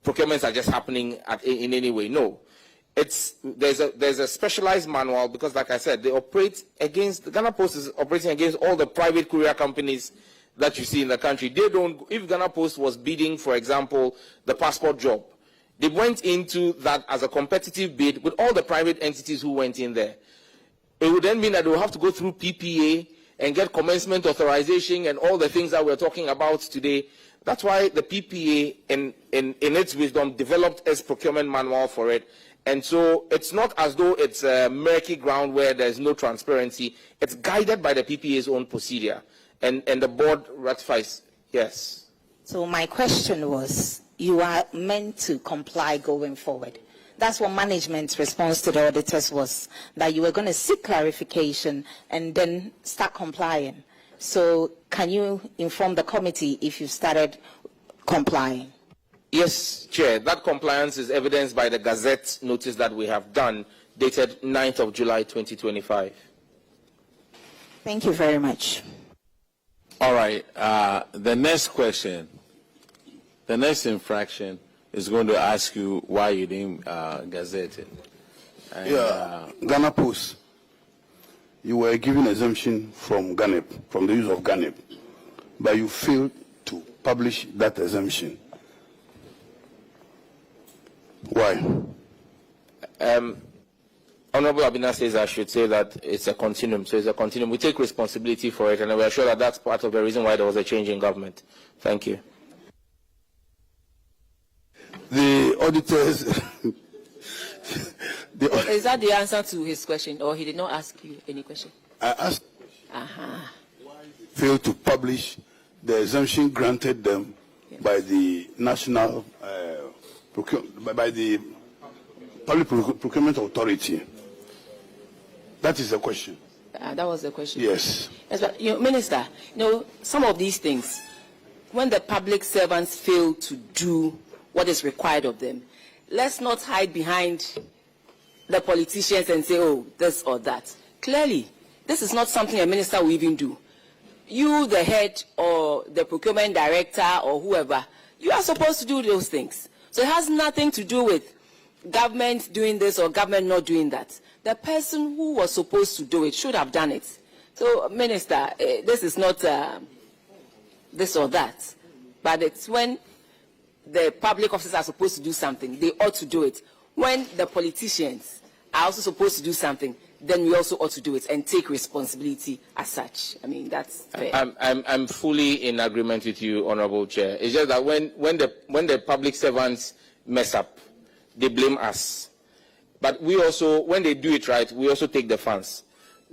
procurements are just happening in any way. No. There's a specialized manual because, like I said, they operate against, the Ghana Post is operating against all the private courier companies that you see in the country. They don't, if Ghana Post was bidding, for example, the passport job, they went into that as a competitive bid with all the private entities who went in there. It would then mean that they will have to go through PPA and get commencement authorization and all the things that we're talking about today. That's why the PPA, in its wisdom, developed its procurement manual for it. And so it's not as though it's a murky ground where there's no transparency. It's guided by the PPA's own procedure. And the board ratifies, yes. So my question was, you are meant to comply going forward. That's what management's response to the auditors was, that you were going to seek clarification and then start complying. So can you inform the committee if you started complying? Yes, Chair. That compliance is evidenced by the Gazette notice that we have done, dated 9th of July 2025. Thank you very much. All right. The next question, the next infraction is going to ask you why you didn't gazette it. And, Ghana Post, you were given exemption from GANEP, from the use of GANEP, but you failed to publish that exemption. Why? Honorable Abena says I should say that it's a continuum. So it's a continuum. We take responsibility for it, and we are sure that that's part of the reason why there was a change in government. Thank you. The auditors... Is that the answer to his question, or he did not ask you any question? I asked failed to publish the exemption granted them by the National by the Public Procurement Authority. That is the question. That was the question. Yes. Yes, but, Minister, some of these things, when the public servants fail to do what is required of them, let's not hide behind the politicians and say, oh, this or that. Clearly, this is not something a minister will even do. you, the head or the procurement director or whoever, you are supposed to do those things. So it has nothing to do with government doing this or government not doing that. The person who was supposed to do it should have done it. So, Minister, this is not this or that, but it's when the public officers are supposed to do something, they ought to do it. When the politicians are also supposed to do something, then we also ought to do it and take responsibility as such. I mean, that's fair. I'm fully in agreement with you, Honorable Chair. It's just that when the public servants mess up, they blame us. But we also, when they do it right, we also take the funds.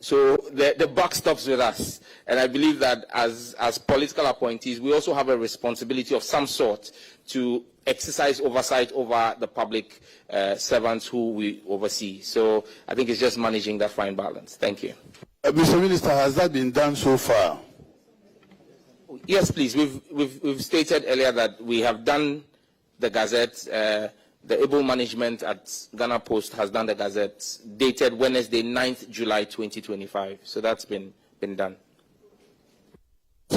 So the buck stops with us. And I believe that as political appointees, we also have a responsibility of some sort to exercise oversight over the public servants who we oversee. So I think it's just managing that fine balance. Thank you. Mr. Minister, has that been done so far? Yes, please. We've stated earlier that we have done the Gazette. The able management at Ghana Post has done the Gazette dated Wednesday, 9th July 2025. So that's been done.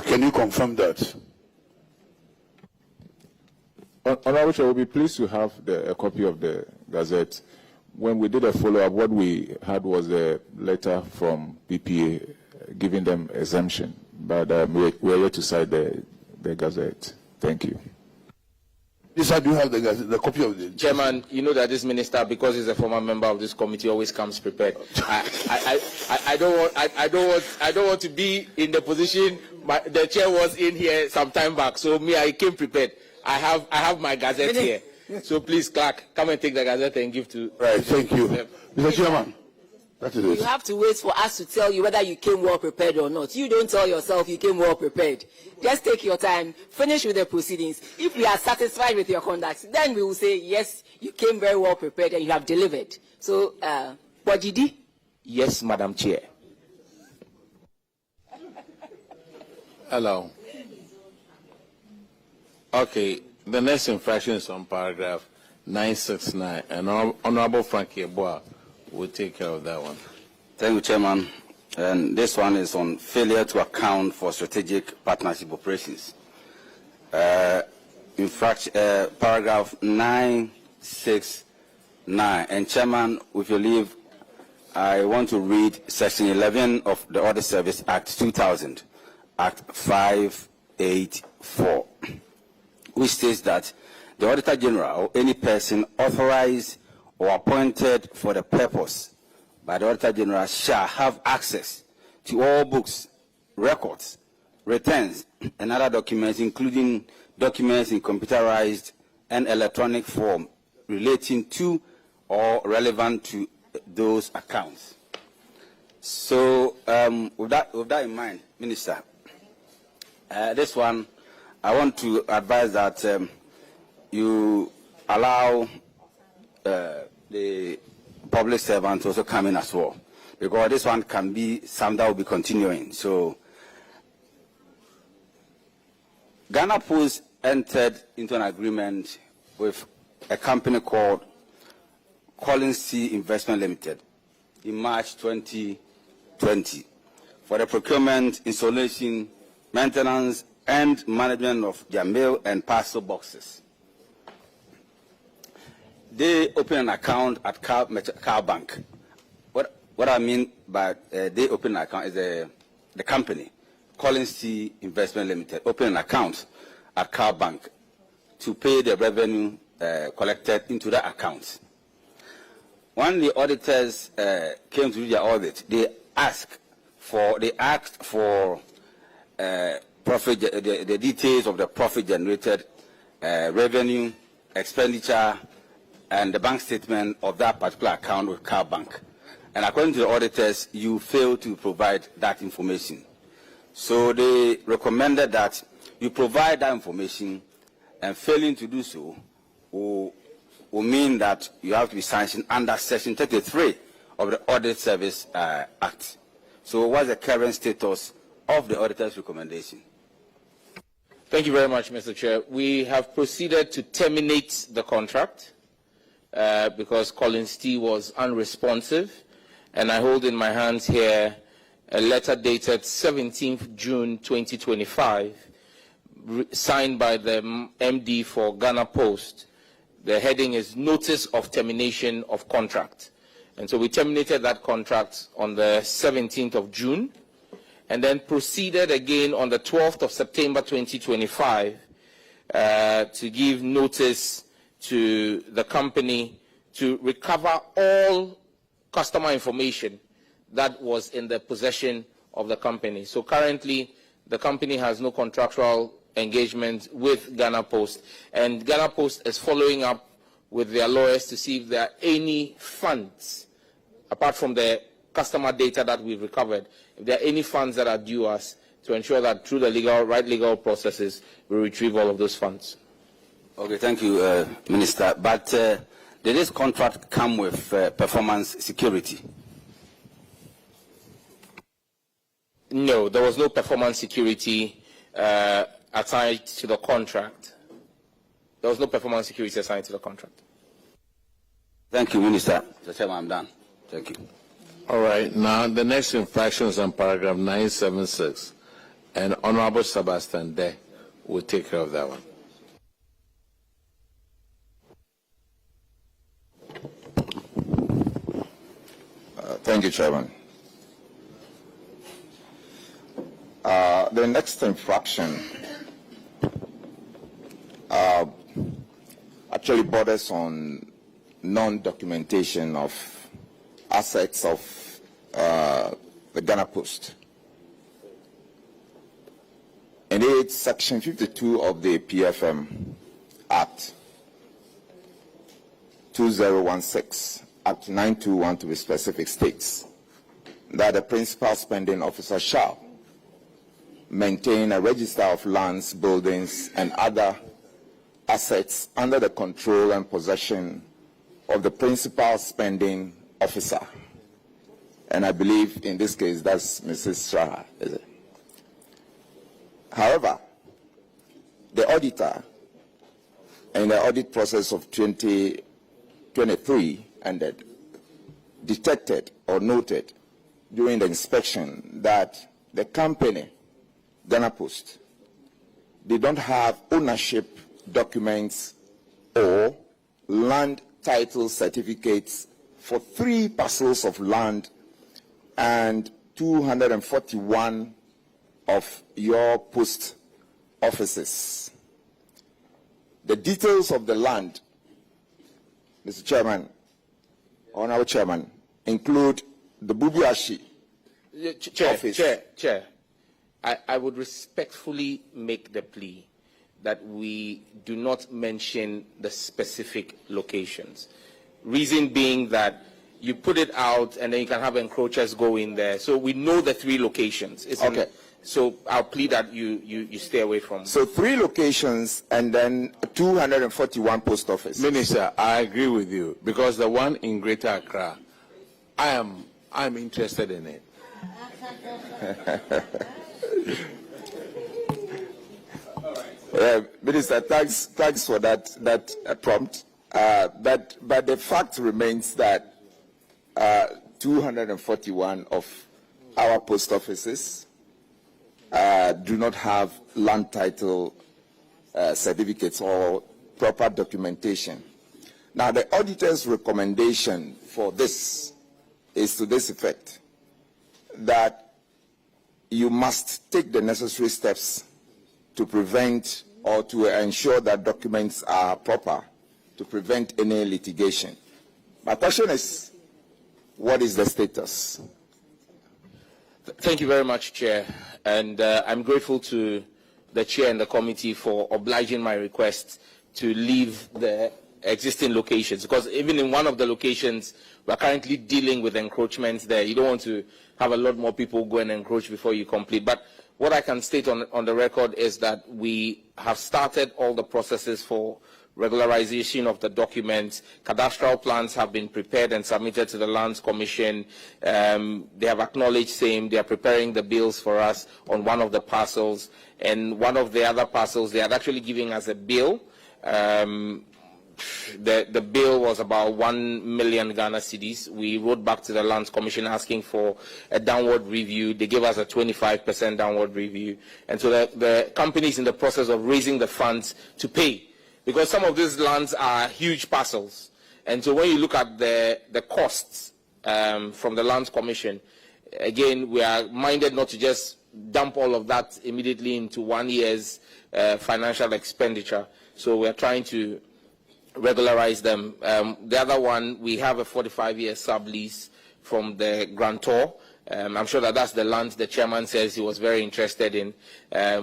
Can you confirm that? Honorable Chair, we'll be pleased to have a copy of the Gazette. When we did a follow-up, what we had was a letter from PPA giving them exemption. But we're yet to cite the Gazette. Thank you. Yes, I do have the copy of the Chairman. You know that this minister, because he's a former member of this committee, always comes prepared. I don't want to be in the position the chair was in here some time back. So I came prepared. I have my Gazette here. So please, clerk, come and take the Gazette and give to. Right. Thank you, Mr. Chairman. That is it. You have to wait for us to tell you whether you came well prepared or not. You don't tell yourself you came well prepared. Just take your time, finish with the proceedings. If we are satisfied with your conduct, then we will say, yes, you came very well prepared and you have delivered. So, Wajidi? Yes, Madam Chair. Hello. Okay, the next infraction is on paragraph 969, and Honorable Frankie Eboa will take care of that one. Thank you, Chairman. And this one is on failure to account for strategic partnership operations. Paragraph 969. And Chairman, with your leave, I want to read Section 11 of the Audit Service Act 2000, Act 584, which states that the Auditor General or any person authorized or appointed for the purpose by the Auditor General shall have access to all books, records, returns, and other documents, including documents in computerized and electronic form relating to or relevant to those accounts. So, with that in mind, Minister, this one, I want to advise that you allow the public servants also come in as well, because this one can be some that will be continuing. So, Ghana Post entered into an agreement with a company called Osei Investment Limited in March 2020 for the procurement, installation, maintenance, and management of their mail and parcel boxes. They open an account at Car Bank. What I mean by they open an account is the company, Osei Investment Limited, open an account at Car Bank to pay the revenue collected into that account. When the auditors came to do their audit, they asked for profit, the details of the profit generated, revenue, expenditure, and the bank statement of that particular account with Car Bank. And according to the auditors, you failed to provide that information. So they recommended that you provide that information, and failing to do so will mean that you have to be sanctioned under Section 33 of the Audit Service Act. So what's the current status of the auditor's recommendation? Thank you very much, Mr. Chair. We have proceeded to terminate the contract because Osei was unresponsive, and I hold in my hands here a letter dated 17th June 2025, signed by the MD for Ghana Post. The heading is Notice of Termination of Contract. And so we terminated that contract on the 17th of June, and then proceeded again on the 12th of September 2025 to give notice to the company to recover all customer information that was in the possession of the company. So currently, the company has no contractual engagement with Ghana Post, and Ghana Post is following up with their lawyers to see if there are any funds, apart from the customer data that we've recovered, if there are any funds that are due us, to ensure that through the right legal processes, we retrieve all of those funds. Okay, thank you, Minister. But did this contract come with performance security? No, there was no performance security assigned to the contract. There was no performance security assigned to the contract. Thank you, Minister. Mr. Chairman, I'm done. Thank you. All right, now the next infraction is on paragraph 976, and Honorable Sebastian Day will take care of that one. Thank you, Chairman. The next infraction actually borders on non-documentation of assets of the Ghana Post. And it's Section 52 of the PFM Act 2016, Act 921 to be specific, states that the principal spending officer shall maintain a register of lands, buildings, and other assets under the control and possession of the principal spending officer. And I believe in this case that's Mrs. Shraha, is it? However, the auditor in the audit process of 2023 ended detected or noted during the inspection that the company, Ghana Post, they don't have ownership documents or land title certificates for 3 parcels of land and 241 of your post offices. The details of the land, Mr. Chairman, Honorable Chairman, include the Bubiashi office. Chair, I would respectfully make the plea that we do not mention the specific locations. Reason being that you put it out and then you can have encroachers go in there. So we know the 3 locations. Okay. So I'll plead that you stay away from. So 3 locations and then 241 post office. Minister, I agree with you because the one in Greater Accra, I'm interested in it. Minister, thanks for that prompt. But the fact remains that 241 of our post offices do not have land title certificates or proper documentation. Now, the auditor's recommendation for this is to this effect, that you must take the necessary steps to prevent or to ensure that documents are proper to prevent any litigation. My question is, what is the status? Thank you very much, Chair. And I'm grateful to the Chair and the committee for obliging my request to leave the existing locations, because even in one of the locations, we're currently dealing with encroachments there. You don't want to have a lot more people go and encroach before you complete. But what I can state on the record is that we have started all the processes for regularization of the documents. Cadastral plans have been prepared and submitted to the Lands Commission. They have acknowledged same. They are preparing the bills for us on one of the parcels. And one of the other parcels, they are actually giving us a bill the bill was about 1 million Ghana cedis. We wrote back to the Lands Commission asking for a downward review. They gave us a 25% downward review. And so the company is in the process of raising the funds to pay, because some of these lands are huge parcels. And so when you look at the costs from the Lands Commission, again, we are minded not to just dump all of that immediately into 1 year's financial expenditure. So we are trying to regularize them. The other one, we have a 45-year sublease from the grantor. I'm sure that's the land the chairman says he was very interested in.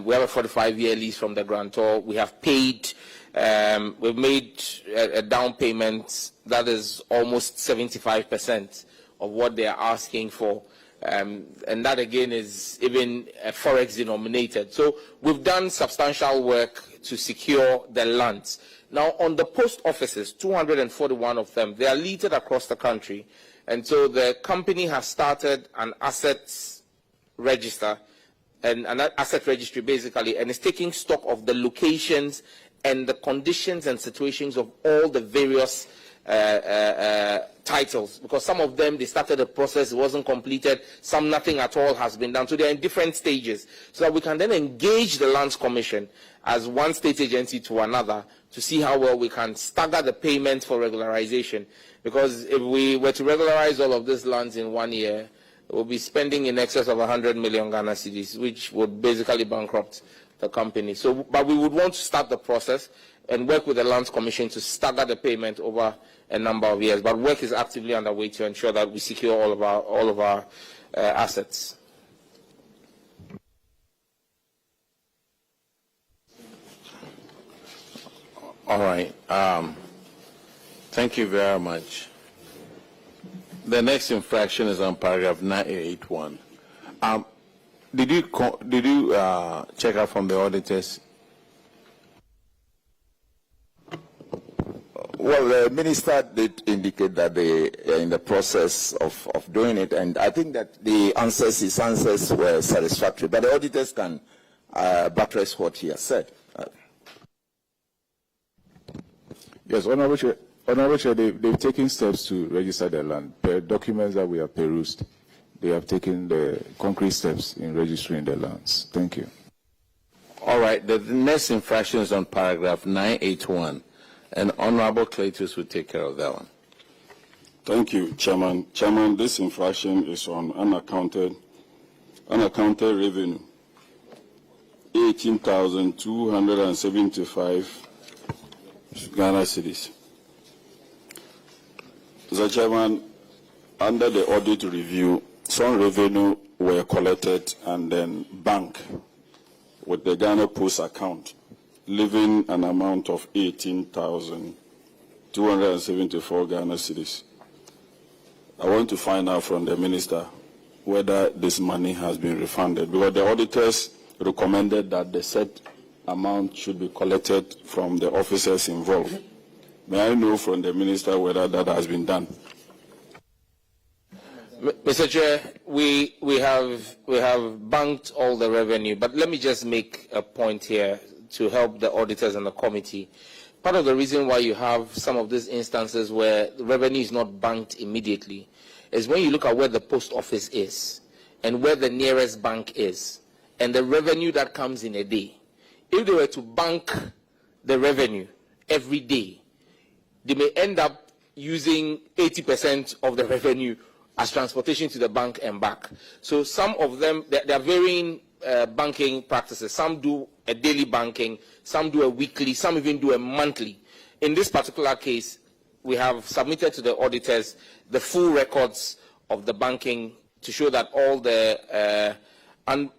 We have a 45-year lease from the grantor. We have paid, we've made a down payment that is almost 75% of what they are asking for. And that again is even forex denominated. So we've done substantial work to secure the lands. Now on the post offices, 241 of them, they are littered across the country. And so the company has started an assets register, and an asset registry basically, and is taking stock of the locations and the conditions and situations of all the various titles, because some of them, they started a process, it wasn't completed, some nothing at all has been done. So they're in different stages, so that we can then engage the Lands Commission as one state agency to another to see how well we can stagger the payment for regularization. Because if we were to regularize all of these lands in 1 year, we'll be spending in excess of 100 million Ghana cedis, which would basically bankrupt the company. So, but we would want to start the process and work with the Lands Commission to stagger the payment over a number of years. But work is actively underway to ensure that we secure all of our assets. All right. Thank you very much. The next infraction is on paragraph 981. Did you check out from the auditors? Well, the minister did indicate that they are in the process of doing it, and I think that his answers were satisfactory. But the auditors can buttress what he has said. Yes, Honorable Chair, they've taken steps to register their land. Per documents that we have perused, they have taken the concrete steps in registering their lands. Thank you. All right. The next infraction is on paragraph 981. And Honorable Cletus will take care of that one. Thank you, Chairman. Chairman, this infraction is on unaccounted revenue, 18,275 Ghana cedis. Mr. Chairman, under the audit review, some revenue were collected and then banked with the Ghana Post account, leaving an amount of 18,274 Ghana cedis. I want to find out from the minister whether this money has been refunded, because the auditors recommended that the said amount should be collected from the officers involved. May I know from the minister whether that has been done? Mr. Chair, we have banked all the revenue, but let me just make a point here to help the auditors and the committee. Part of the reason why you have some of these instances where the revenue is not banked immediately is when you look at where the post office is and where the nearest bank is and the revenue that comes in a day. If they were to bank the revenue every day, they may end up using 80% of the revenue as transportation to the bank and back. So some of them, there are varying banking practices. Some do a daily banking, some do a weekly, some even do a monthly. In this particular case, we have submitted to the auditors the full records of the banking to show that all the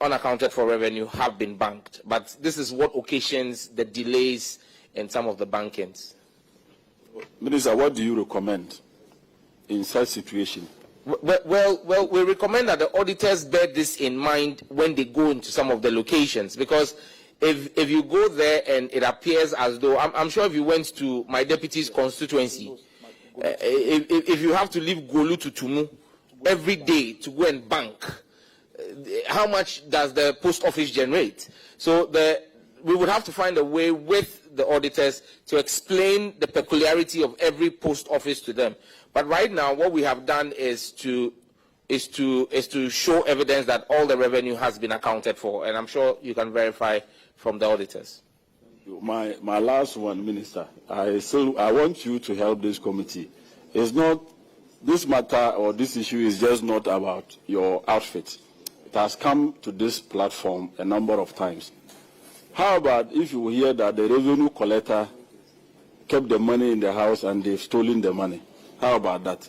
unaccounted for revenue have been banked. But this is what occasions the delays in some of the bankings. Minister, what do you recommend in such situation? Well, we recommend that the auditors bear this in mind when they go into some of the locations, because if you go there and it appears as though, I'm sure if you went to my deputy's constituency, if you have to leave Golu to Tumu every day to go and bank, how much does the post office generate? So we would have to find a way with the auditors to explain the peculiarity of every post office to them. But right now, what we have done is to show evidence that all the revenue has been accounted for, and I'm sure you can verify from the auditors. My last one, Minister. I want you to help this committee. It's not this matter or this issue is just not about your outfit. It has come to this platform a number of times. How about if you hear that the revenue collector kept the money in the house and they've stolen the money? How about that?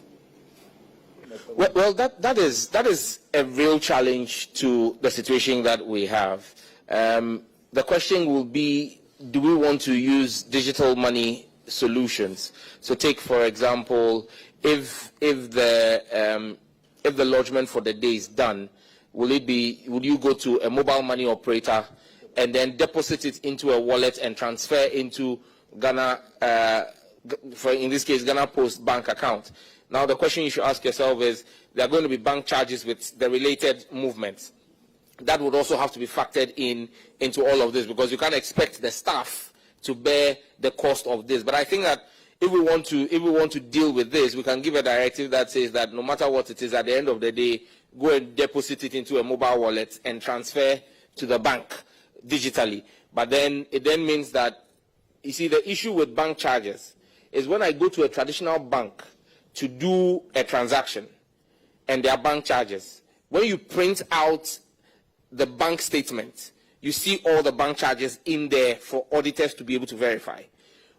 Well, that is a real challenge to the situation that we have. The question will be, do we want to use digital money solutions? So take, for example, if the lodgement for the day is done, would you go to a mobile money operator and then deposit it into a wallet and transfer into Ghana, in this case, Ghana Post bank account? Now, the question you should ask yourself is, there are going to be bank charges with the related movements. That would also have to be factored into all of this, because you can't expect the staff to bear the cost of this. But I think that if we want to deal with this, we can give a directive that says that no matter what it is, at the end of the day, go and deposit it into a mobile wallet and transfer to the bank digitally. But then it then means that, you see, the issue with bank charges is when I go to a traditional bank to do a transaction and there are bank charges, when you print out the bank statement, you see all the bank charges in there for auditors to be able to verify.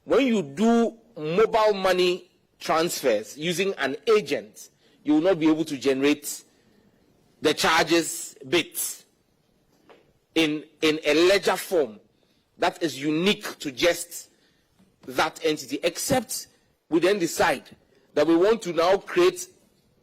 When you do mobile money transfers using an agent, you will not be able to generate the charges bits in a ledger form that is unique to just that entity, except we then decide that we want to now create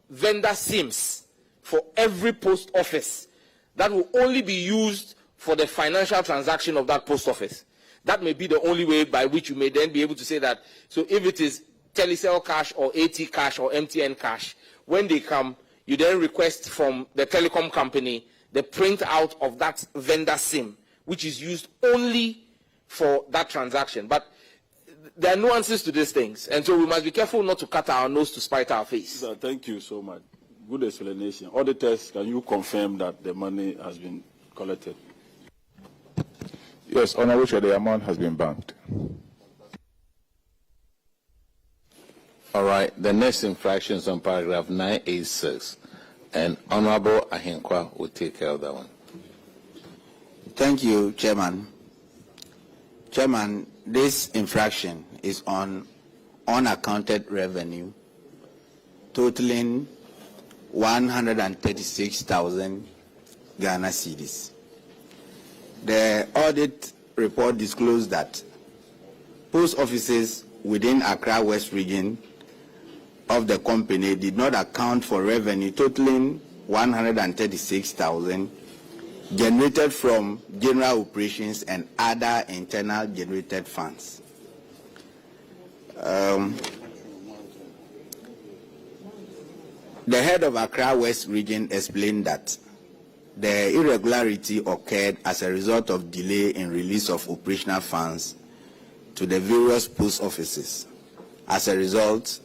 vendor SIMs for every post office that will only be used for the financial transaction of that post office. That may be the only way by which you may then be able to say that, so if it is Telecel cash or AT cash or MTN cash, when they come, you then request from the telecom company the print out of that vendor SIM, which is used only for that transaction. But there are nuances to these things, and so we must be careful not to cut our nose to spite our face. Sir, thank you so much. Good explanation. Auditors, can you confirm that the money has been collected? Yes, Honorable Chair, the amount has been banked. All right, the next infraction is on paragraph 986, and Honorable Ahenkwa will take care of that one. Thank you, Chairman. Chairman, this infraction is on unaccounted revenue totaling 136,000 Ghana cedis. The audit report disclosed that post offices within Accra West region of the company did not account for revenue totaling 136,000 generated from general operations and other internal generated funds. The head of Accra West region explained that the irregularity occurred as a result of delay in release of operational funds to the various post offices. As a result,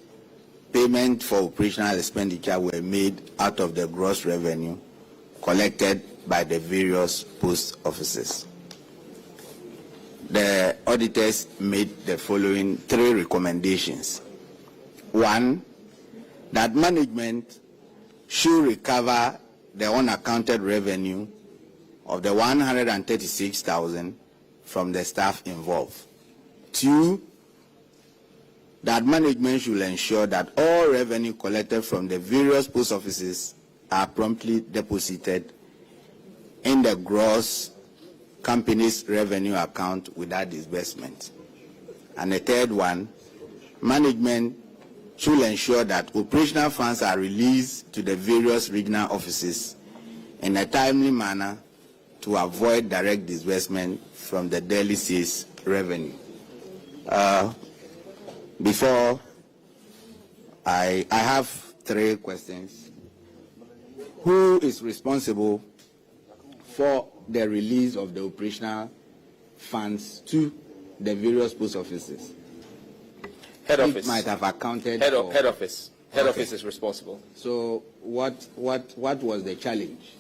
payment for operational expenditure were made out of the gross revenue collected by the various post offices. The auditors made the following 3 recommendations. 1, that management should recover the unaccounted revenue of the 136,000 from the staff involved. 2, that management should ensure that all revenue collected from the various post offices are promptly deposited in the gross company's revenue account without disbursement. And the 3rd one, management should ensure that operational funds are released to the various regional offices in a timely manner to avoid direct disbursement from the daily sales revenue. Before I have 3 questions. Who is responsible for the release of the operational funds to the various post offices. Head office might have accounted. Head office. Head office is responsible. So what was the challenge?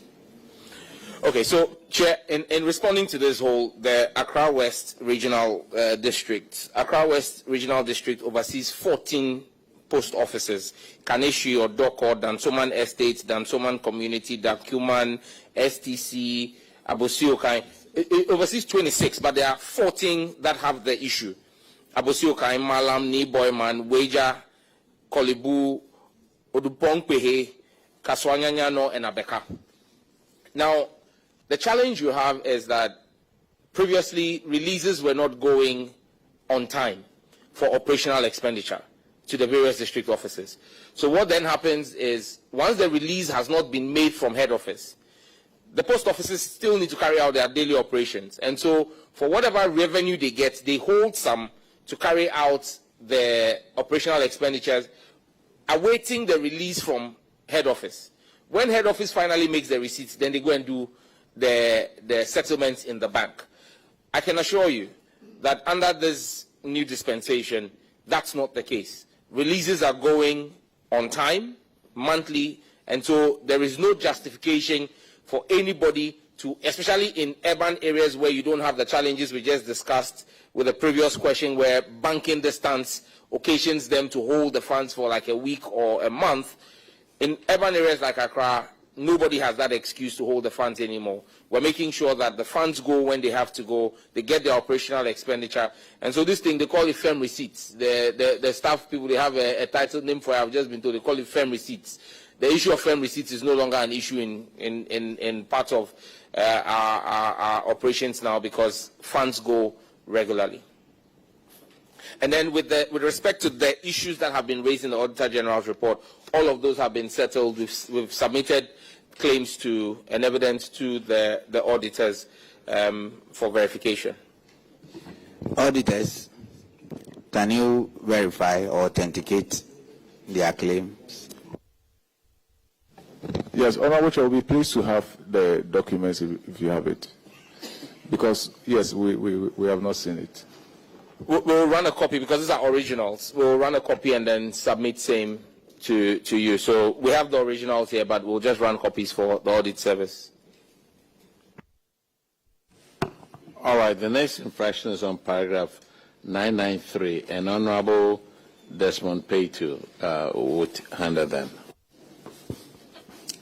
Okay, so Chair, in responding to this the Accra West Regional District, Accra West Regional District oversees 14 post offices: Kaneshi or Doko, Dansoman Estate, Dansoman Community, Dakuman, STC, Abosiokai. It oversees 26, but there are 14 that have the issue. Abosiokai, Malam, Niboyman, Weja, Kolibu, Odupongpehe, Kaswanyanyano, and Abeka. Now, the challenge you have is that previously releases were not going on time for operational expenditure to the various district offices. So what then happens is once the release has not been made from head office, the post offices still need to carry out their daily operations. And so for whatever revenue they get, they hold some to carry out the operational expenditures, awaiting the release from head office. When head office finally makes the receipts, then they go and do the settlements in the bank. I can assure you that under this new dispensation, that's not the case. Releases are going on time, monthly, and so there is no justification for anybody to, especially in urban areas where you don't have the challenges we just discussed with the previous question, where banking distance occasions them to hold the funds for like a week or a month. In urban areas like Accra, nobody has that excuse to hold the funds anymore. We're making sure that the funds go when they have to go, they get their operational expenditure. And so this thing, they call it firm receipts. The staff people, they have a title name for it, I've just been told, they call it firm receipts. The issue of firm receipts is no longer an issue in part of our operations now, because funds go regularly. And then with respect to the issues that have been raised in the Auditor General's report, all of those have been settled. We've submitted claims to and evidence to the auditors for verification. Auditors, can you verify or authenticate their claims? Yes, Honorable Chair, we'll be pleased to have the documents if you have it. Because, yes, we have not seen it. We'll run a copy, because these are originals. We'll run a copy and then submit same to you. So we have the originals here, but we'll just run copies for the audit service. All right, the next infraction is on paragraph 993, and Honorable Desmond Paytu would handle them.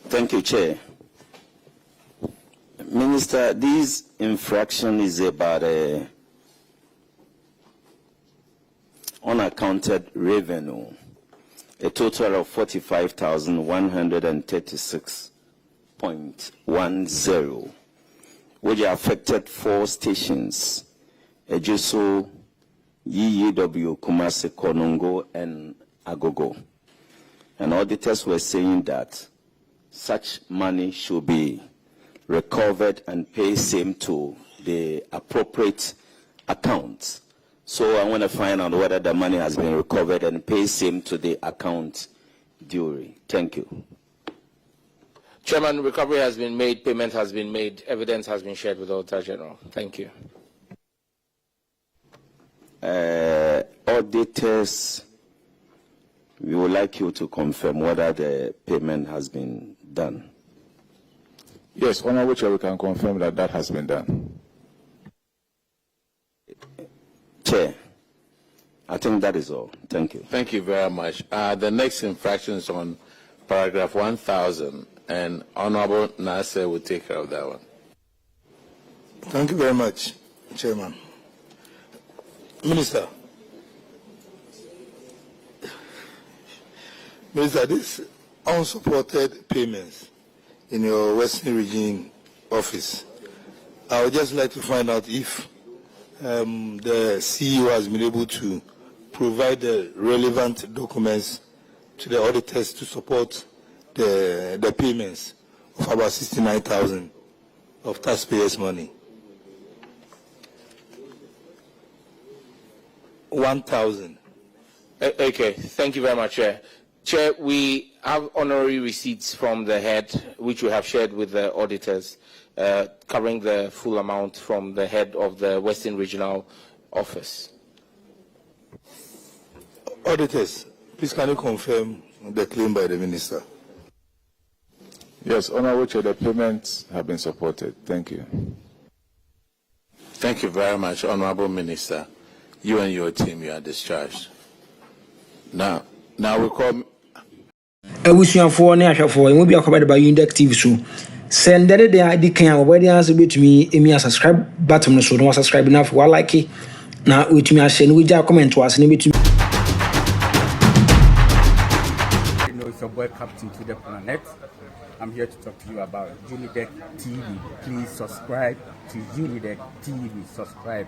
Thank you, Chair. Minister, this infraction is about unaccounted revenue, a total of 45,136.10, which affected 4 stations: Ejuso, YEW, Kumasi, Konongo, and Agogo. And auditors were saying that such money should be recovered and paid same to the appropriate accounts. So I want to find out whether the money has been recovered and paid same to the account duly. Thank you. Chairman, recovery has been made, payment has been made, evidence has been shared with the Auditor General. Thank you. Auditors, we would like you to confirm whether the payment has been done. Yes, Honorable Chair, we can confirm that that has been done. Chair, I think that is all. Thank you. Thank you very much. The next infraction is on paragraph 1000, and Honorable Nasser will take care of that one. Thank you very much, Chairman. Minister, these unsupported payments in your Western Region office, I would just like to find out if the CEO has been able to provide the relevant documents to the auditors to support the payments of about 69,000 of taxpayers' money. 1,000. Okay, thank you very much, Chair. Chair, we have honorary receipts from the head, which we have shared with the auditors, covering the full amount from the head of the Western Regional office. Auditors, please can you confirm the claim by the minister? Yes, Honorable Chair, the payments have been supported. Thank you. Thank you very much, Honorable Minister. You and your team, you are discharged. Now we call. Abusuafoɔ ne ahwɛfoɔ emu bi akɔbɛde ba Unidec TV so. Send the day I can already answer to me a subscribe button so no subscribe enough while like it. Now with me I share we just comment to us and it's your boy Captain to the Planet. I'm here to talk to you about Unidec TV. Please subscribe to Unidec TV. Subscribe.